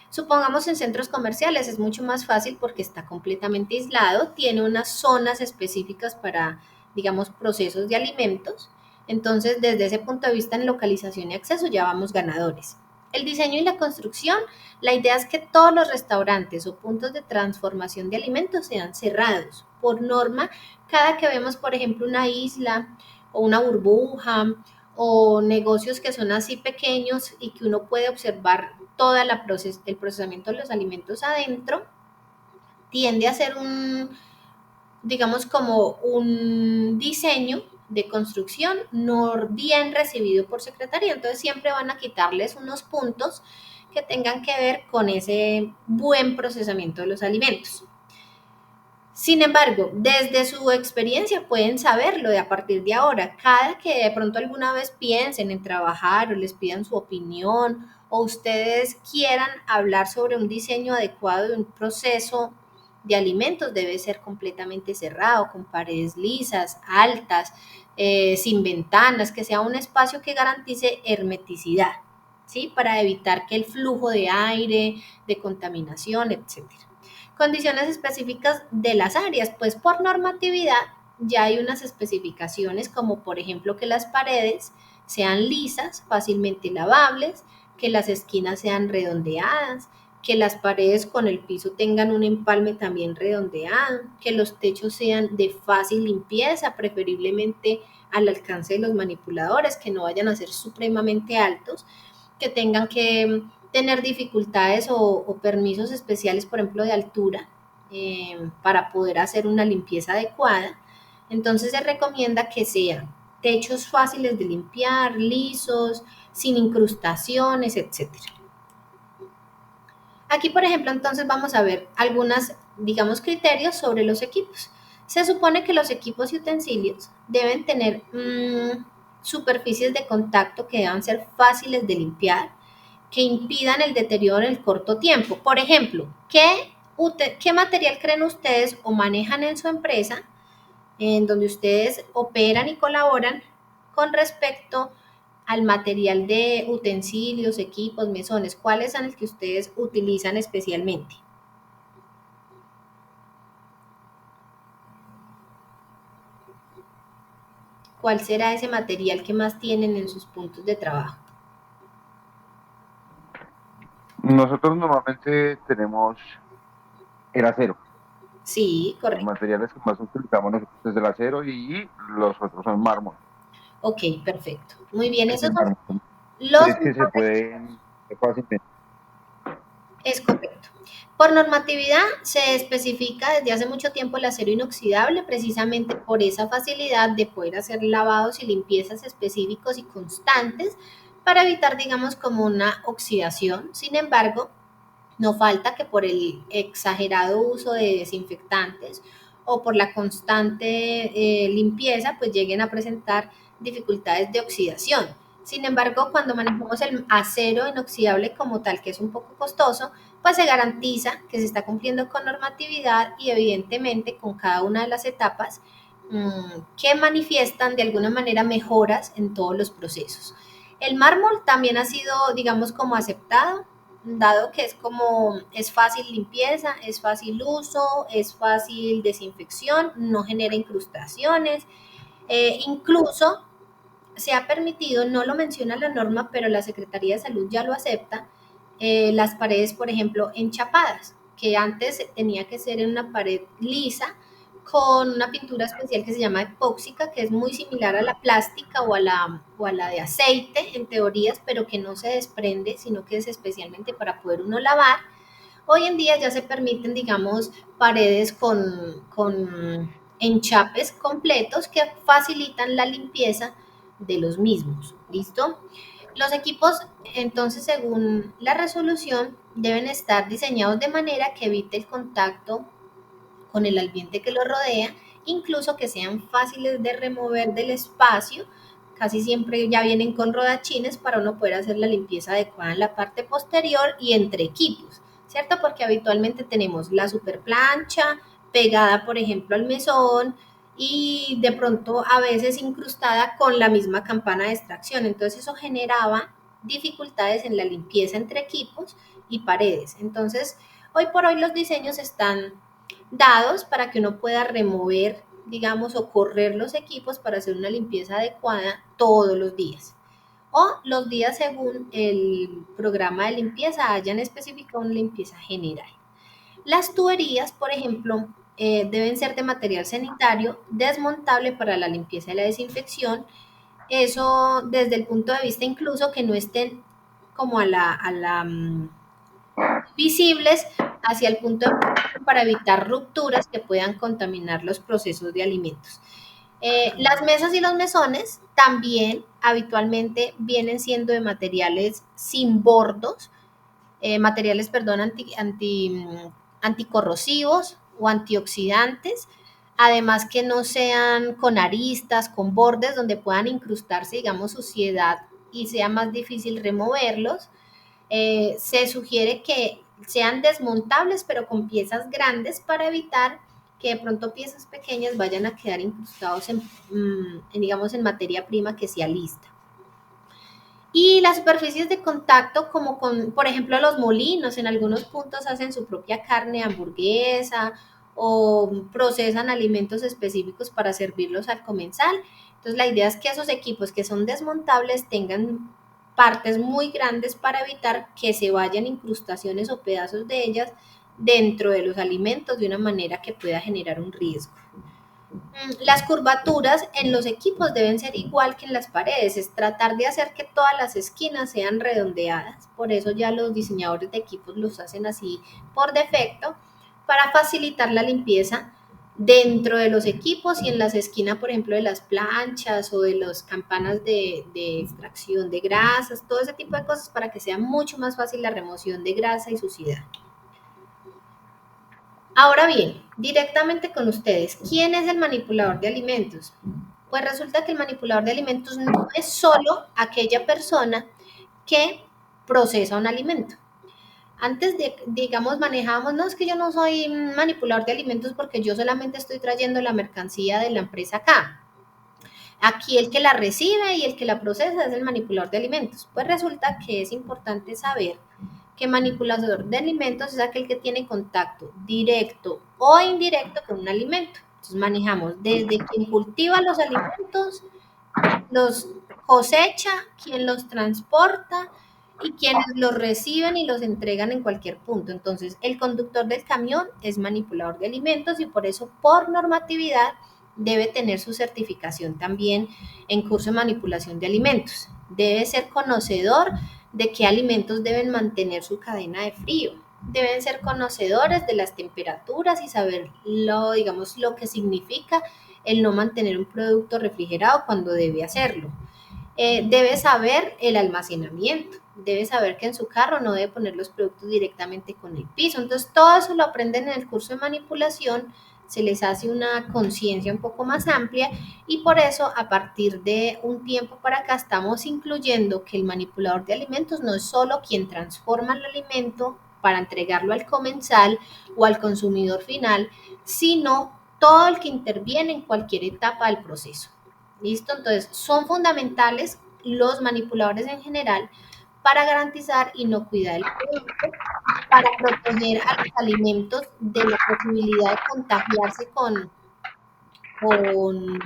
Supongamos en centros comerciales es mucho más fácil porque está completamente aislado, tiene unas zonas específicas para, digamos, procesos de alimentos. Entonces, desde ese punto de vista en localización y acceso ya vamos ganadores. El diseño y la construcción, la idea es que todos los restaurantes o puntos de transformación de alimentos sean cerrados. Por norma, cada que vemos, por ejemplo, una isla o una burbuja o negocios que son así pequeños y que uno puede observar todo el procesamiento de los alimentos adentro, tiende a ser digamos, como un diseño de construcción no bien recibido por secretaría. Entonces siempre van a quitarles unos puntos que tengan que ver con ese buen procesamiento de los alimentos. Sin embargo, desde su experiencia pueden saberlo de a partir de ahora. Cada que de pronto alguna vez piensen en trabajar o les pidan su opinión o ustedes quieran hablar sobre un diseño adecuado de un proceso de alimentos, debe ser completamente cerrado, con paredes lisas, altas, sin ventanas, que sea un espacio que garantice hermeticidad, ¿sí? Para evitar que el flujo de aire, de contaminación, etcétera. Condiciones específicas de las áreas, pues por normatividad ya hay unas especificaciones como por ejemplo que las paredes sean lisas, fácilmente lavables, que las esquinas sean redondeadas, que las paredes con el piso tengan un empalme también redondeado, que los techos sean de fácil limpieza, preferiblemente al alcance de los manipuladores, que no vayan a ser supremamente altos, que tengan que tener dificultades o permisos especiales, por ejemplo, de altura, para poder hacer una limpieza adecuada. Entonces se recomienda que sea techos fáciles de limpiar, lisos, sin incrustaciones, etcétera. Aquí, por ejemplo, entonces vamos a ver algunos, digamos, criterios sobre los equipos. Se supone que los equipos y utensilios deben tener superficies de contacto que deban ser fáciles de limpiar, que impidan el deterioro en el corto tiempo. Por ejemplo, ¿qué material creen ustedes o manejan en su empresa, en donde ustedes operan y colaboran con respecto al material de utensilios, equipos, mesones? ¿Cuáles son los que ustedes utilizan especialmente? ¿Cuál será ese material que más tienen en sus puntos de trabajo? Nosotros normalmente tenemos el acero. Sí, Los correcto. materiales que más utilizamos nosotros es el acero y los otros son mármol. Ok, perfecto. Muy bien, Es esos el son mármol. los Es que se pueden fácilmente. Es correcto. Por normatividad se especifica desde hace mucho tiempo el acero inoxidable precisamente por esa facilidad de poder hacer lavados y limpiezas específicos y constantes para evitar, digamos, como una oxidación. Sin embargo, no falta que por el exagerado uso de desinfectantes o por la constante limpieza, pues lleguen a presentar dificultades de oxidación. Sin embargo, cuando manejamos el acero inoxidable como tal, que es un poco costoso, pues se garantiza que se está cumpliendo con normatividad y evidentemente con cada una de las etapas que manifiestan de alguna manera mejoras en todos los procesos. El mármol también ha sido, digamos, como aceptado, dado que es fácil limpieza, es fácil uso, es fácil desinfección, no genera incrustaciones, incluso se ha permitido, no lo menciona la norma, pero la Secretaría de Salud ya lo acepta, las paredes, por ejemplo, enchapadas, que antes tenía que ser en una pared lisa con una pintura especial que se llama epóxica, que es muy similar a la plástica o a la de aceite en teorías, pero que no se desprende, sino que es especialmente para poder uno lavar. Hoy en día ya se permiten, digamos, paredes con enchapes completos que facilitan la limpieza de los mismos. ¿Listo? Los equipos, entonces, según la resolución, deben estar diseñados de manera que evite el contacto con el ambiente que lo rodea, incluso que sean fáciles de remover del espacio. Casi siempre ya vienen con rodachines para uno poder hacer la limpieza adecuada en la parte posterior y entre equipos, ¿cierto? Porque habitualmente tenemos la super plancha pegada, por ejemplo, al mesón y de pronto a veces incrustada con la misma campana de extracción. Entonces eso generaba dificultades en la limpieza entre equipos y paredes. Entonces, hoy por hoy los diseños están dados para que uno pueda remover, digamos, o correr los equipos para hacer una limpieza adecuada todos los días. O los días según el programa de limpieza hayan especificado una limpieza general. Las tuberías, por ejemplo, deben ser de material sanitario, desmontable para la limpieza y la desinfección. Eso desde el punto de vista incluso que no estén como visibles hacia el punto de para evitar rupturas que puedan contaminar los procesos de alimentos. Las mesas y los mesones también habitualmente vienen siendo de materiales sin bordos, materiales, perdón, anticorrosivos o antioxidantes, además que no sean con aristas, con bordes donde puedan incrustarse, digamos, suciedad y sea más difícil removerlos. Se sugiere que sean desmontables, pero con piezas grandes para evitar que de pronto piezas pequeñas vayan a quedar incrustados digamos, en materia prima que sea lista. Y las superficies de contacto, como con, por ejemplo, los molinos, en algunos puntos hacen su propia carne hamburguesa o procesan alimentos específicos para servirlos al comensal. Entonces, la idea es que esos equipos que son desmontables tengan partes muy grandes para evitar que se vayan incrustaciones o pedazos de ellas dentro de los alimentos de una manera que pueda generar un riesgo. Las curvaturas en los equipos deben ser igual que en las paredes, es tratar de hacer que todas las esquinas sean redondeadas, por eso ya los diseñadores de equipos los hacen así por defecto, para facilitar la limpieza dentro de los equipos y en las esquinas, por ejemplo, de las planchas o de las campanas de extracción de grasas, todo ese tipo de cosas para que sea mucho más fácil la remoción de grasa y suciedad. Ahora bien, directamente con ustedes, ¿quién es el manipulador de alimentos? Pues resulta que el manipulador de alimentos no es solo aquella persona que procesa un alimento. Antes de, digamos, manejábamos, no, es que yo no soy manipulador de alimentos porque yo solamente estoy trayendo la mercancía de la empresa acá. Aquí el que la recibe y el que la procesa es el manipulador de alimentos. Pues resulta que es importante saber que manipulador de alimentos es aquel que tiene contacto directo o indirecto con un alimento. Entonces manejamos desde quien cultiva los alimentos, los cosecha, quien los transporta y quienes los reciben y los entregan en cualquier punto. Entonces, el conductor del camión es manipulador de alimentos y por eso, por normatividad, debe tener su certificación también en curso de manipulación de alimentos. Debe ser conocedor de qué alimentos deben mantener su cadena de frío. Deben ser conocedores de las temperaturas y saber digamos, lo que significa el no mantener un producto refrigerado cuando debe hacerlo. Debe saber el almacenamiento, debe saber que en su carro no debe poner los productos directamente con el piso. Entonces, todo eso lo aprenden en el curso de manipulación, se les hace una conciencia un poco más amplia y por eso a partir de un tiempo para acá estamos incluyendo que el manipulador de alimentos no es solo quien transforma el alimento para entregarlo al comensal o al consumidor final, sino todo el que interviene en cualquier etapa del proceso. ¿Listo? Entonces, son fundamentales los manipuladores en general para garantizar inocuidad del producto, para proteger a los alimentos de la posibilidad de contagiarse con, con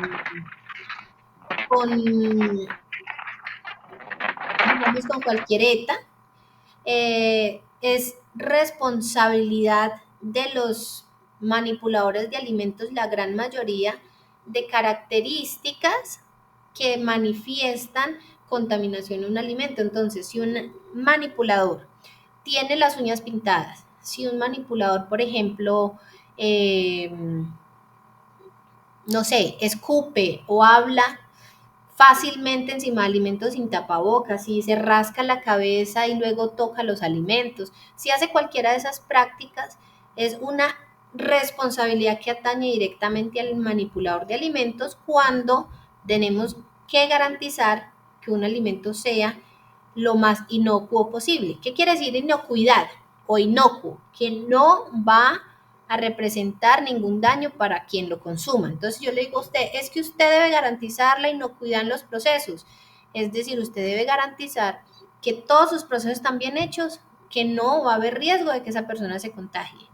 digamos, con cualquier ETA. Es responsabilidad de los manipuladores de alimentos, la gran mayoría, de características que manifiestan contaminación en un alimento. Entonces, si un manipulador tiene las uñas pintadas, si un manipulador, por ejemplo, eh, no sé, escupe o habla fácilmente encima de alimentos sin tapabocas, si se rasca la cabeza y luego toca los alimentos, si hace cualquiera de esas prácticas, es una responsabilidad que atañe directamente al manipulador de alimentos cuando tenemos que garantizar que un alimento sea lo más inocuo posible. ¿Qué quiere decir inocuidad o inocuo? Que no va a representar ningún daño para quien lo consuma. Entonces yo le digo a usted, es que usted debe garantizar la inocuidad en los procesos. Es decir, usted debe garantizar que todos sus procesos están bien hechos, que no va a haber riesgo de que esa persona se contagie.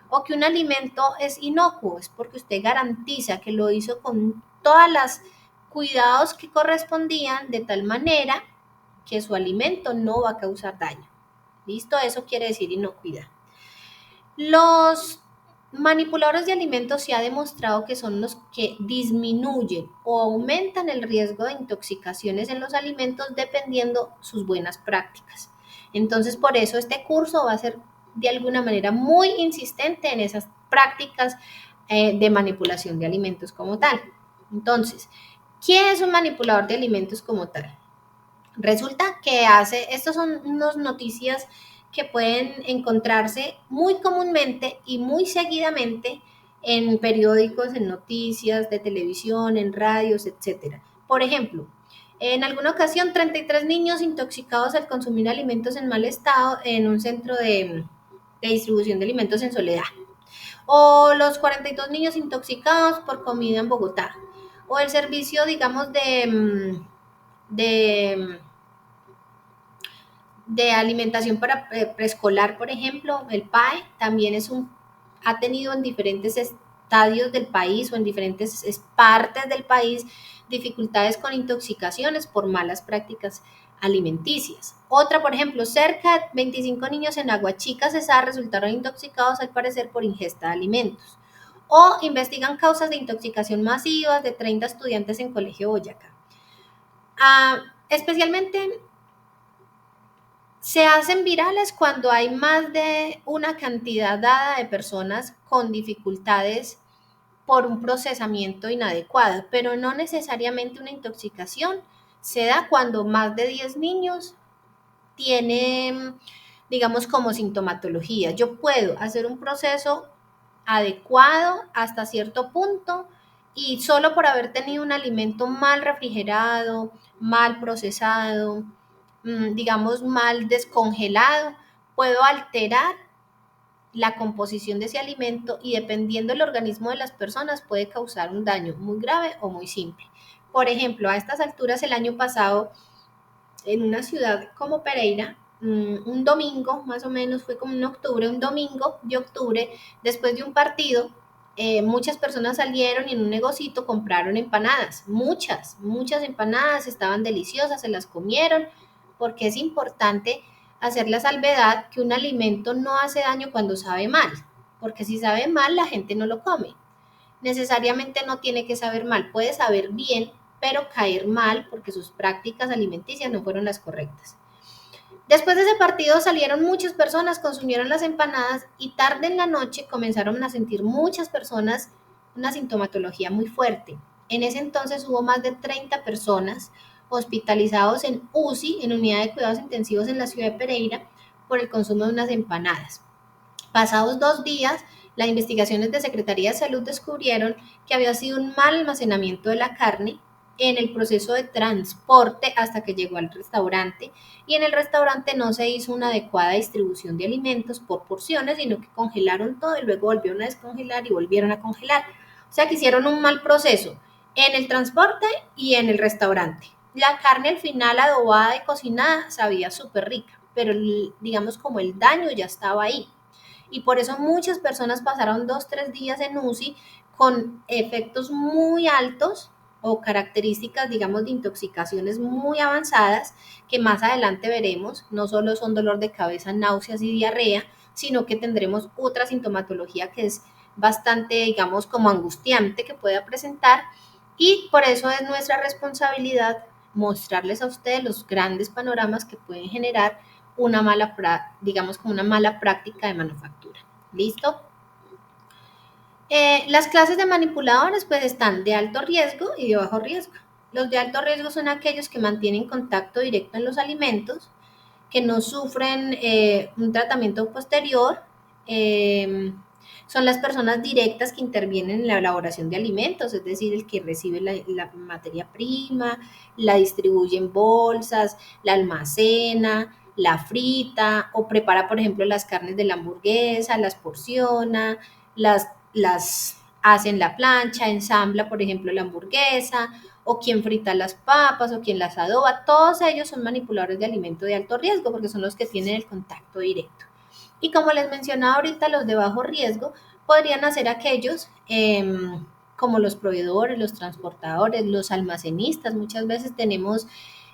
O que un alimento es inocuo, es porque usted garantiza que lo hizo con todas las cuidados que correspondían de tal manera que su alimento no va a causar daño. ¿Listo? Eso quiere decir inocuidad. Los manipuladores de alimentos se ha demostrado que son los que disminuyen o aumentan el riesgo de intoxicaciones en los alimentos dependiendo sus buenas prácticas. Entonces, por eso este curso va a ser de alguna manera muy insistente en esas prácticas de manipulación de alimentos como tal. Entonces, ¿quién es un manipulador de alimentos como tal? Resulta que estas son unas noticias que pueden encontrarse muy comúnmente y muy seguidamente en periódicos, en noticias de televisión, en radios, etcétera. Por ejemplo, en alguna ocasión 33 niños intoxicados al consumir alimentos en mal estado en un centro de distribución de alimentos en Soledad. O los 42 niños intoxicados por comida en Bogotá. O el servicio, digamos, de alimentación para preescolar, por ejemplo, el PAE, también ha tenido en diferentes estadios del país o en diferentes partes del país dificultades con intoxicaciones por malas prácticas alimenticias. Otra, por ejemplo, cerca de 25 niños en Aguachica, Cesar, resultaron intoxicados al parecer por ingesta de alimentos. O investigan causas de intoxicación masivas de 30 estudiantes en Colegio Boyacá. Especialmente se hacen virales cuando hay más de una cantidad dada de personas con dificultades por un procesamiento inadecuado, pero no necesariamente una intoxicación. Se da cuando más de 10 niños tienen, digamos, como sintomatología. Yo puedo hacer un proceso adecuado hasta cierto punto y solo por haber tenido un alimento mal refrigerado, mal procesado, digamos, mal descongelado, puedo alterar la composición de ese alimento y dependiendo del organismo de las personas puede causar un daño muy grave o muy simple. Por ejemplo, a estas alturas el año pasado, en una ciudad como Pereira, un domingo, más o menos fue como en octubre, un domingo de octubre, después de un partido, muchas personas salieron y en un negocito compraron empanadas, muchas empanadas, estaban deliciosas, se las comieron, porque es importante hacer la salvedad que un alimento no hace daño cuando sabe mal, porque si sabe mal la gente no lo come. Necesariamente no tiene que saber mal, puede saber bien, pero caer mal porque sus prácticas alimenticias no fueron las correctas. Después de ese partido salieron muchas personas, consumieron las empanadas y tarde en la noche comenzaron a sentir muchas personas una sintomatología muy fuerte. En ese entonces hubo más de 30 personas hospitalizados en UCI, en unidad de cuidados intensivos en la ciudad de Pereira, por el consumo de unas empanadas. Pasados 2 días, las investigaciones de Secretaría de Salud descubrieron que había sido un mal almacenamiento de la carne en el proceso de transporte hasta que llegó al restaurante y en el restaurante no se hizo una adecuada distribución de alimentos por porciones, sino que congelaron todo y luego volvieron a descongelar y volvieron a congelar. O sea que hicieron un mal proceso en el transporte y en el restaurante. La carne al final adobada y cocinada sabía súper rica, pero digamos como el daño ya estaba ahí y por eso muchas personas pasaron 2, 3 días en UCI con efectos muy altos o características, digamos, de intoxicaciones muy avanzadas que más adelante veremos, no solo son dolor de cabeza, náuseas y diarrea, sino que tendremos otra sintomatología que es bastante, digamos, como angustiante que pueda presentar y por eso es nuestra responsabilidad mostrarles a ustedes los grandes panoramas que pueden generar una mala, digamos como una mala práctica de manufactura. ¿Listo? Las clases de manipuladores pues están de alto riesgo y de bajo riesgo. Los de alto riesgo son aquellos que mantienen contacto directo en los alimentos, que no sufren un tratamiento posterior, son las personas directas que intervienen en la elaboración de alimentos, es decir, el que recibe la materia prima, la distribuye en bolsas, la almacena, la frita o prepara, por ejemplo, las carnes de la hamburguesa, las porciona, las hace en la plancha, ensambla, por ejemplo, la hamburguesa, o quien frita las papas, o quien las adoba, todos ellos son manipuladores de alimento de alto riesgo porque son los que tienen el contacto directo. Y como les mencionaba ahorita, los de bajo riesgo podrían ser aquellos como los proveedores, los transportadores, los almacenistas. Muchas veces tenemos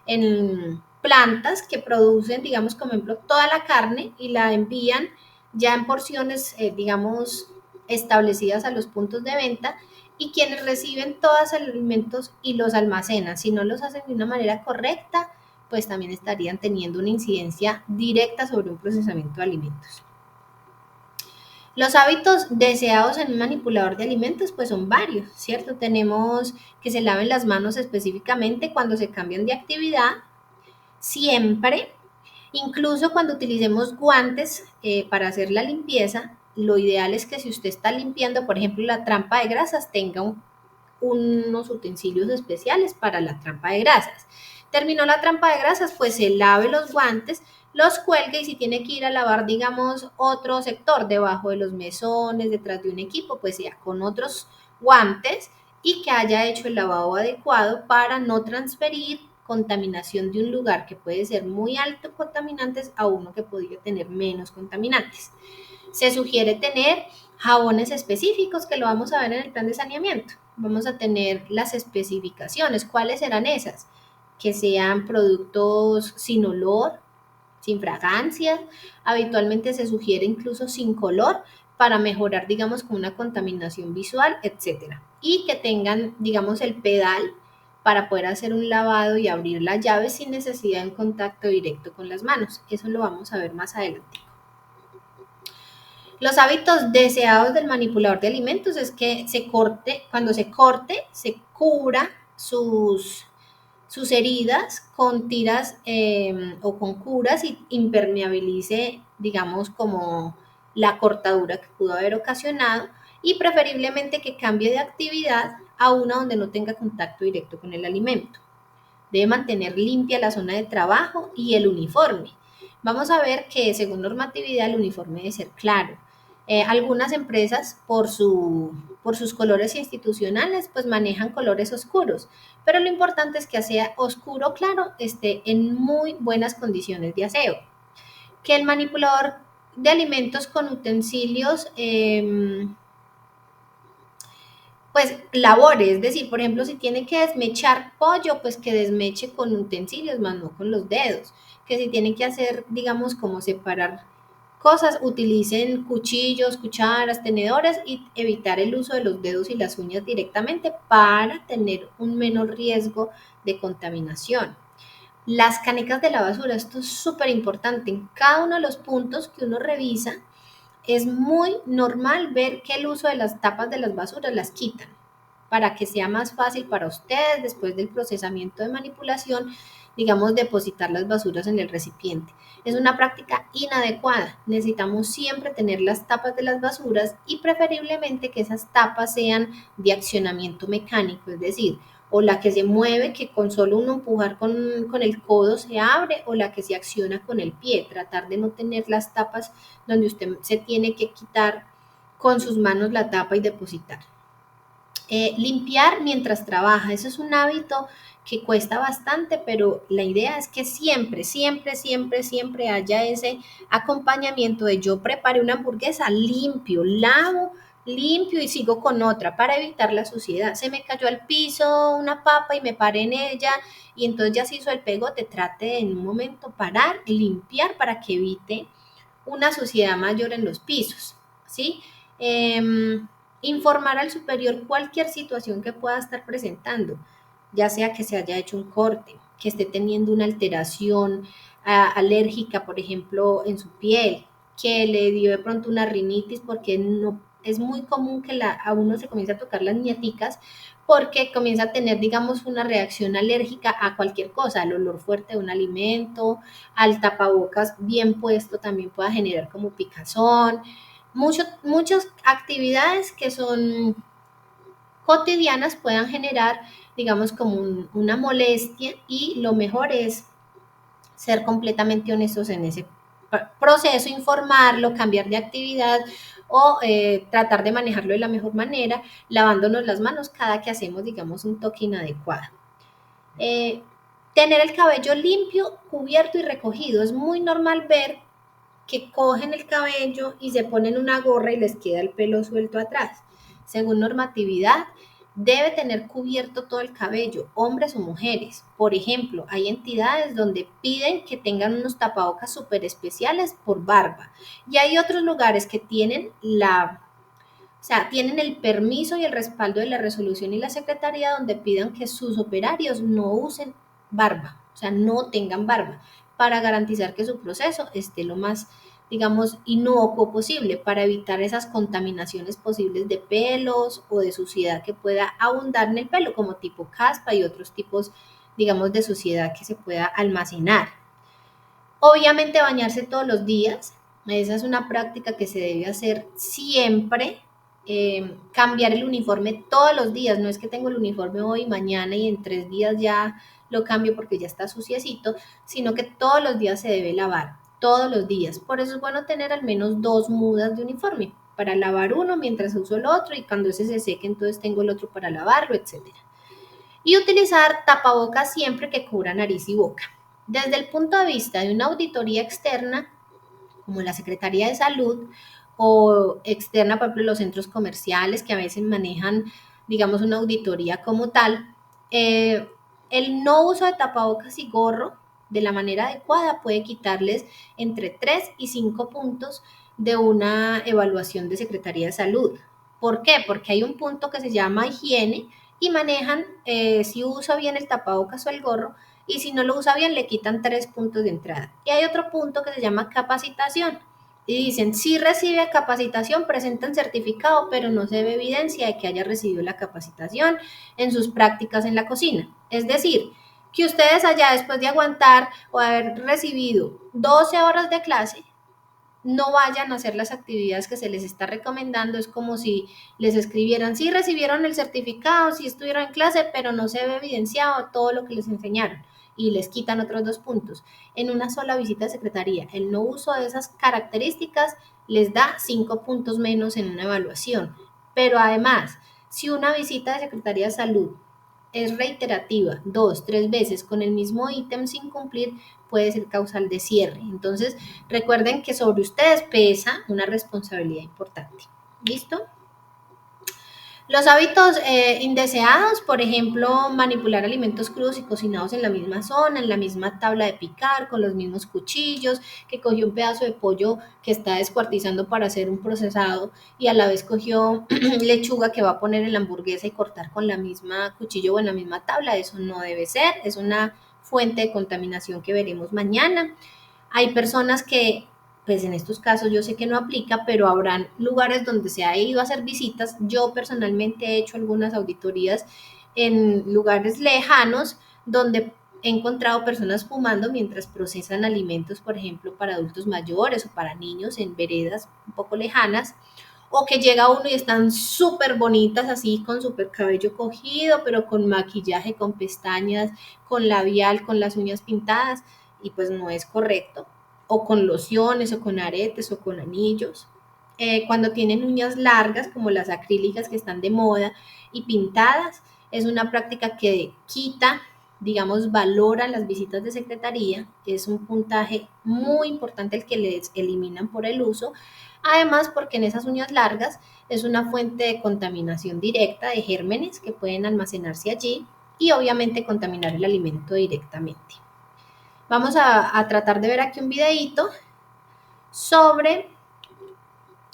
en plantas que producen, digamos, como ejemplo, toda la carne y la envían ya en porciones, digamos, establecidas a los puntos de venta y quienes reciben todos los alimentos y los almacenan, si no los hacen de una manera correcta, pues también estarían teniendo una incidencia directa sobre un procesamiento de alimentos. Los hábitos deseados en un manipulador de alimentos pues son varios, ¿cierto? Tenemos que se laven las manos específicamente cuando se cambian de actividad, siempre, incluso cuando utilicemos guantes para hacer la limpieza, lo ideal es que si usted está limpiando, por ejemplo, la trampa de grasas, tenga unos utensilios especiales para la trampa de grasas. Terminó la trampa de grasas, pues se lave los guantes, los cuelgue y si tiene que ir a lavar, digamos, otro sector debajo de los mesones, detrás de un equipo, pues ya con otros guantes y que haya hecho el lavado adecuado para no transferir contaminación de un lugar que puede ser muy alto contaminantes a uno que podría tener menos contaminantes. Se sugiere tener jabones específicos que lo vamos a ver en el plan de saneamiento. Vamos a tener las especificaciones. ¿Cuáles serán esas? Que sean productos sin olor, sin fragancia. Habitualmente se sugiere incluso sin color para mejorar, digamos, con una contaminación visual, etcétera. Y que tengan, digamos, el pedal para poder hacer un lavado y abrir la llave sin necesidad de un contacto directo con las manos. Eso lo vamos a ver más adelante. Los hábitos deseados del manipulador de alimentos es que cuando se corte, se cubra sus heridas con tiras o con curas y impermeabilice, digamos, como la cortadura que pudo haber ocasionado, y preferiblemente que cambie de actividad a una donde no tenga contacto directo con el alimento. Debe mantener limpia la zona de trabajo y el uniforme. Vamos a ver que según normatividad el uniforme debe ser claro. Algunas empresas por sus colores institucionales pues manejan colores oscuros, pero lo importante es que sea oscuro o claro, esté en muy buenas condiciones de aseo. Que el manipulador de alimentos con utensilios pues labore, es decir, por ejemplo, si tiene que desmechar pollo, pues que desmeche con utensilios, más no con los dedos, que si tiene que hacer, digamos, como separar cosas, utilicen cuchillos, cucharas, tenedores y evitar el uso de los dedos y las uñas directamente para tener un menor riesgo de contaminación. Las canecas de la basura, esto es súper importante, en cada uno de los puntos que uno revisa es muy normal ver que el uso de las tapas de las basuras las quitan para que sea más fácil para ustedes después del procesamiento de manipulación, digamos, depositar las basuras en el recipiente. Es una práctica inadecuada. Necesitamos siempre tener las tapas de las basuras y preferiblemente que esas tapas sean de accionamiento mecánico, es decir, o la que se mueve, que con solo uno empujar con el codo se abre, o la que se acciona con el pie. Tratar de no tener las tapas donde usted se tiene que quitar con sus manos la tapa y depositar. Limpiar mientras trabaja, eso es un hábito que cuesta bastante, pero la idea es que siempre, siempre, siempre, siempre haya ese acompañamiento de yo preparé una hamburguesa, limpio, lavo, limpio y sigo con otra para evitar la suciedad. Se me cayó al piso una papa y me paré en ella y entonces ya se hizo el pegote. Trate de en un momento parar, limpiar para que evite una suciedad mayor en los pisos, ¿sí? Informar al superior cualquier situación que pueda estar presentando, ya sea que se haya hecho un corte, que esté teniendo una alteración alérgica, por ejemplo, en su piel, que le dio de pronto una rinitis, porque no, es muy común que a uno se comience a tocar las ñaticas porque comienza a tener, digamos, una reacción alérgica a cualquier cosa, al olor fuerte de un alimento, al tapabocas bien puesto también pueda generar como picazón, muchas actividades que son cotidianas puedan generar, digamos, como una molestia y lo mejor es ser completamente honestos en ese proceso, informarlo, cambiar de actividad o tratar de manejarlo de la mejor manera, lavándonos las manos cada que hacemos, digamos, un toque inadecuado. Eh, Tener el cabello limpio, cubierto y recogido. Es muy normal ver que cogen el cabello y se ponen una gorra y les queda el pelo suelto atrás. Según normatividad, debe tener cubierto todo el cabello, hombres o mujeres. Por ejemplo, hay entidades donde piden que tengan unos tapabocas súper especiales por barba. Y hay otros lugares que tienen o sea, tienen el permiso y el respaldo de la resolución y la secretaría donde pidan que sus operarios no usen barba, o sea, no tengan barba, para garantizar que su proceso esté lo más, digamos, inocuo posible, para evitar esas contaminaciones posibles de pelos o de suciedad que pueda abundar en el pelo, como tipo caspa y otros tipos, digamos, de suciedad que se pueda almacenar. Obviamente bañarse todos los días, esa es una práctica que se debe hacer siempre. Cambiar el uniforme todos los días, no es que tengo el uniforme hoy, mañana y en 3 días ya lo cambio porque ya está suciecito, sino que todos los días se debe lavar, todos los días. Por eso es bueno tener al menos 2 mudas de uniforme, para lavar uno mientras uso el otro y cuando ese se seque entonces tengo el otro para lavarlo, etcétera. Y utilizar tapabocas siempre que cubra nariz y boca. Desde el punto de vista de una auditoría externa, como la Secretaría de Salud, o externa, por ejemplo, los centros comerciales que a veces manejan, digamos, una auditoría como tal, el no uso de tapabocas y gorro de la manera adecuada puede quitarles entre 3 y 5 puntos de una evaluación de Secretaría de Salud. ¿Por qué? Porque hay un punto que se llama higiene y manejan si usa bien el tapabocas o el gorro, y si no lo usa bien le quitan 3 puntos de entrada. Y hay otro punto que se llama capacitación. y dicen, si recibe capacitación, presenta el certificado, pero no se ve evidencia de que haya recibido la capacitación en sus prácticas en la cocina. Es decir, que ustedes allá, después de aguantar o haber recibido 12 horas de clase, no vayan a hacer las actividades que se les está recomendando. Es como si les escribieran, sí recibieron el certificado, sí estuvieron en clase, pero no se ve evidenciado todo lo que les enseñaron y les quitan otros 2 puntos. En una sola visita de secretaría, el no uso de esas características les da 5 puntos menos en una evaluación. Pero además, si una visita de Secretaría de Salud es reiterativa 2, 3 veces con el mismo ítem sin cumplir, puede ser causal de cierre. Entonces, recuerden que sobre ustedes pesa una responsabilidad importante. ¿Listo? Los hábitos indeseados, por ejemplo, manipular alimentos crudos y cocinados en la misma zona, en la misma tabla de picar, con los mismos cuchillos, que cogió un pedazo de pollo que está descuartizando para hacer un procesado y a la vez cogió lechuga que va a poner en la hamburguesa y cortar con la misma cuchillo o en la misma tabla. Eso no debe ser, es una fuente de contaminación que veremos mañana. Hay personas que, pues en estos casos yo sé que no aplica, pero habrán lugares donde se ha ido a hacer visitas. Yo personalmente he hecho algunas auditorías en lugares lejanos donde he encontrado personas fumando mientras procesan alimentos, por ejemplo, para adultos mayores o para niños en veredas un poco lejanas, o que llega uno y están súper bonitas así, con súper cabello cogido, pero con maquillaje, con pestañas, con labial, con las uñas pintadas, y pues no es correcto, o con lociones, o con aretes, o con anillos. Cuando tienen uñas largas, como las acrílicas que están de moda, y pintadas, es una práctica que quita, digamos, valora las visitas de secretaría. Es un puntaje muy importante el que les eliminan por el uso. Además, porque en esas uñas largas es una fuente de contaminación directa de gérmenes que pueden almacenarse allí y obviamente contaminar el alimento directamente. Vamos a tratar de ver aquí un videíto sobre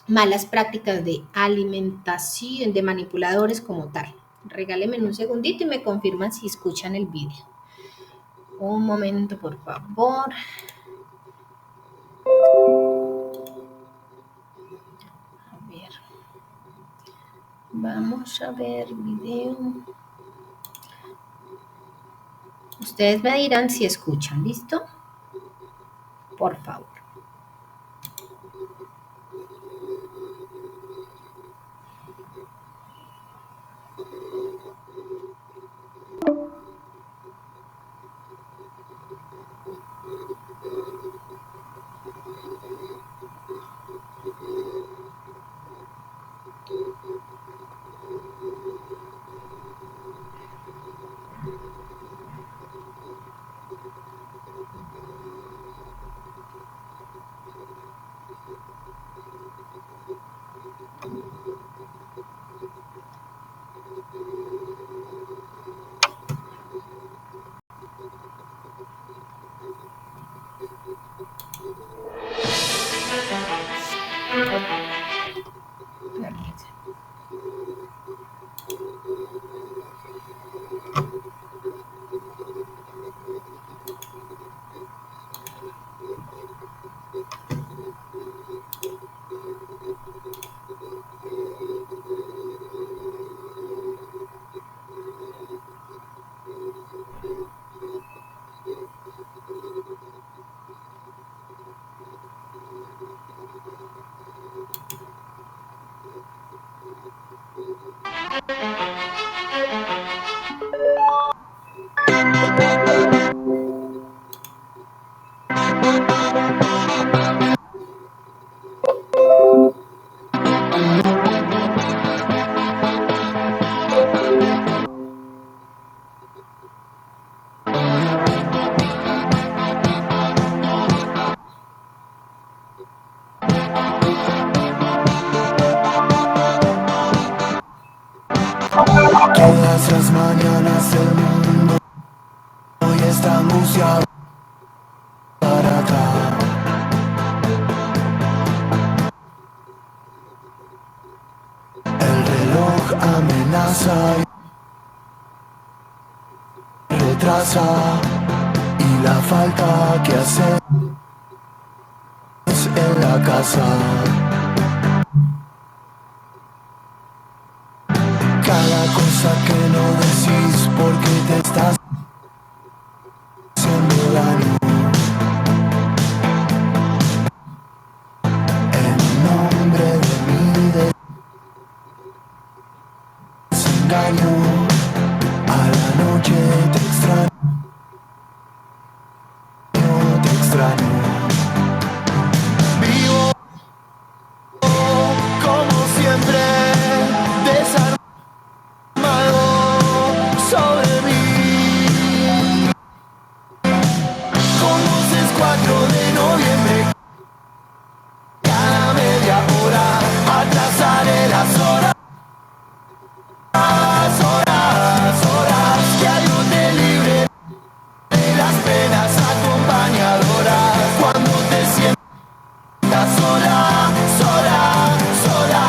malas prácticas de alimentación de manipuladores como tal. Regálenme un segundito y me confirman si escuchan el video. Un momento, por favor. A ver. Vamos a ver video. Ustedes me dirán si escuchan, ¿listo? Por favor. Todas las mañanas del mundo hoy está música barata. El reloj amenaza y retrasa, y la falta que haces en la casa casa. Cada cosa que no decís porque te estás haciendo daño. En nombre de mi desengaño, a la noche te extraño, te extraño. Vivo como siempre, desarmado sobre mí. Como es 4 de noviembre, cada media hora atrasaré las horas, horas, que algo te libre de las penas acompañadoras. Cuando te sientas sola, sola, sola.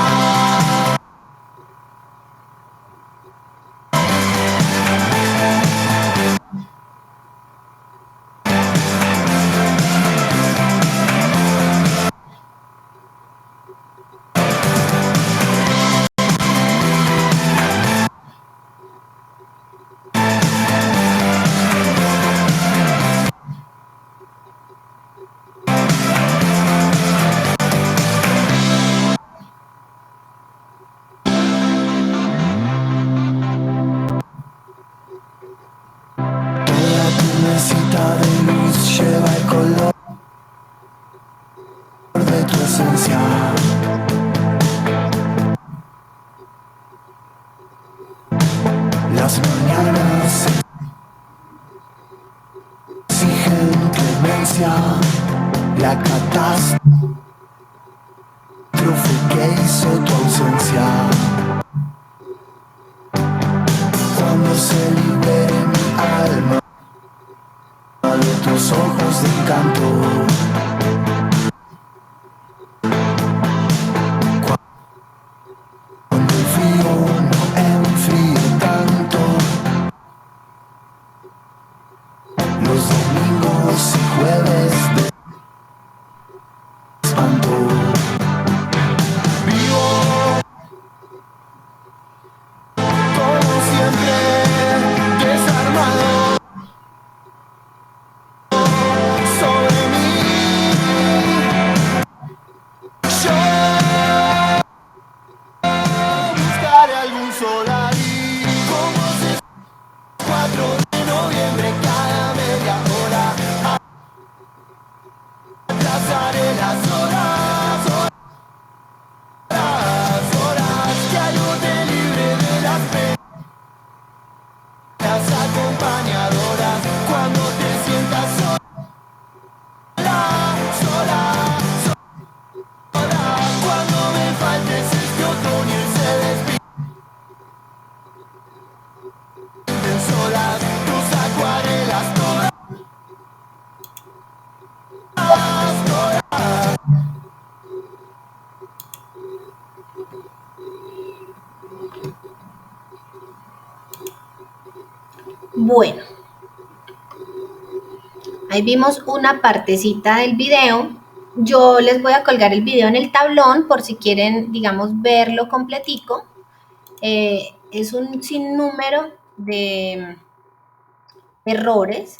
Toda tu mesita de luz lleva el color de tu esencia. Las mañanas exigen clemencia, la catástrofe que hizo tu ausencia. Cuando se libere mi alma de tus ojos de encanto, cuando el frío no enfríe tanto, los domingos y jueves de espanto. Vivo como siempre, desarmado sobre mí. Yo buscaré algún solar y como es 4 de noviembre, cada media hora atrasaré las horas, horas, que algo te libre de las penas acompañadoras. Cuando te sientas sola, sola, sola, cuando me faltes este otoño y se despiden solas tus acuarelas todas. Bueno, ahí vimos una partecita del video. Yo les voy a colgar el video en el tablón por si quieren, digamos, verlo completico. Es un sinnúmero de errores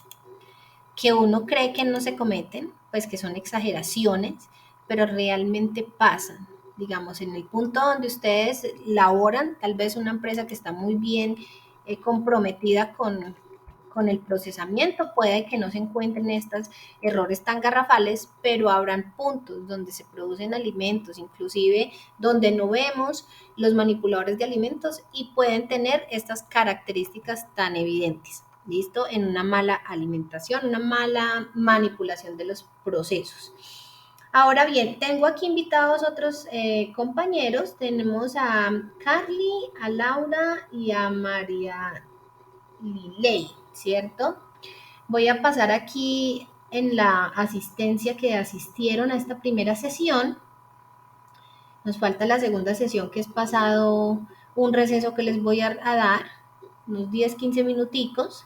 que uno cree que no se cometen, pues que son exageraciones, pero realmente pasan. Digamos, en el punto donde ustedes laboran, tal vez una empresa que está muy bien comprometida con el procesamiento, puede que no se encuentren estos errores tan garrafales, pero habrán puntos donde se producen alimentos, inclusive donde no vemos los manipuladores de alimentos y pueden tener estas características tan evidentes. ¿Listo? En una mala alimentación, una mala manipulación de los procesos. Ahora bien, tengo aquí invitados otros compañeros. Tenemos a Carly, a Laura y a María Liley, ¿cierto? Voy a pasar aquí en la asistencia que asistieron a esta primera sesión. Nos falta la segunda sesión, que es pasado un receso que les voy a dar, unos 10, 15 minuticos.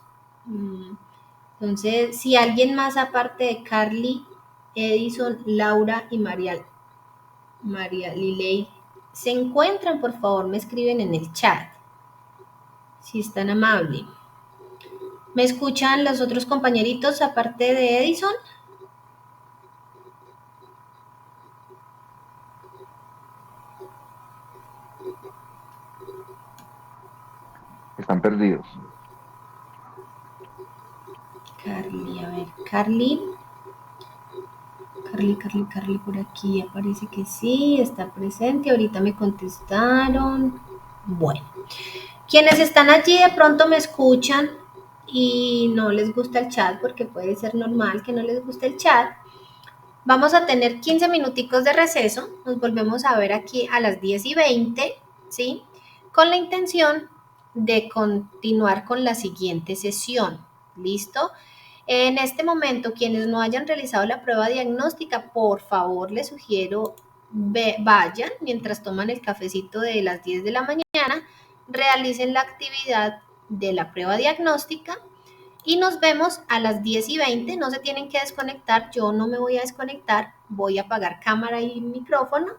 Entonces, si alguien más aparte de Carly, Edison, Laura y Marial María Liley se encuentran, por favor, me escriben en el chat, si es tan amable. ¿Me escuchan los otros compañeritos aparte de Edison? Están perdidos. Carly, a ver, Carly, por aquí aparece que sí, está presente, ahorita me contestaron. Bueno, quienes están allí de pronto me escuchan y no les gusta el chat, porque puede ser normal que no les guste el chat. Vamos a tener 15 minuticos de receso, nos volvemos a ver aquí a las 10:20, ¿sí? Con la intención de continuar con la siguiente sesión, ¿listo? En este momento, quienes no hayan realizado la prueba diagnóstica, por favor, les sugiero vayan mientras toman el cafecito de las 10 de la mañana, realicen la actividad de la prueba diagnóstica y nos vemos a las 10:20. No se tienen que desconectar, yo no me voy a desconectar, voy a apagar cámara y micrófono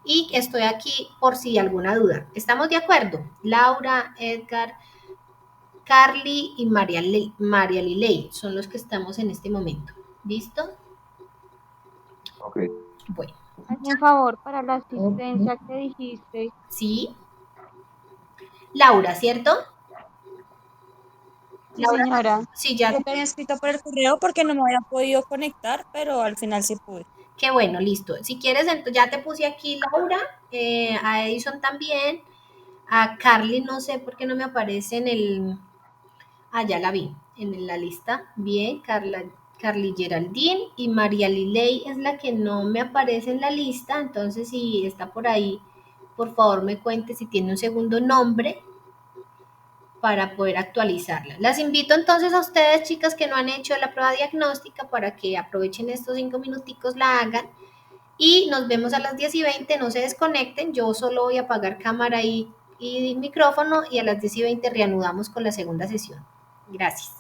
y estoy aquí por si alguna duda. ¿Estamos de acuerdo? Laura, Edgar, Carly y María Liley son los que estamos en este momento. ¿Listo? Ok. Bueno. Hazme un favor para la asistencia que dijiste. Sí. Laura, ¿cierto? Sí, Laura, señora. sí, ya. Yo te había escrito por el correo porque no me había podido conectar, pero al final sí pude. Qué bueno, listo. Si quieres, ya te puse aquí Laura, a Edison también, a Carly no sé por qué no me aparece en el... Ah, ya la vi, en la lista. Bien, Carly Geraldine y María Liley es la que no me aparece en la lista, entonces si está por ahí, por favor me cuente si tiene un segundo nombre para poder actualizarla. Las invito entonces a ustedes, chicas, que no han hecho la prueba diagnóstica para que aprovechen estos 5 minuticos, la hagan y nos vemos a las 10:20, no se desconecten, yo solo voy a apagar cámara y micrófono y a las 10:20 reanudamos con la segunda sesión. Gracias.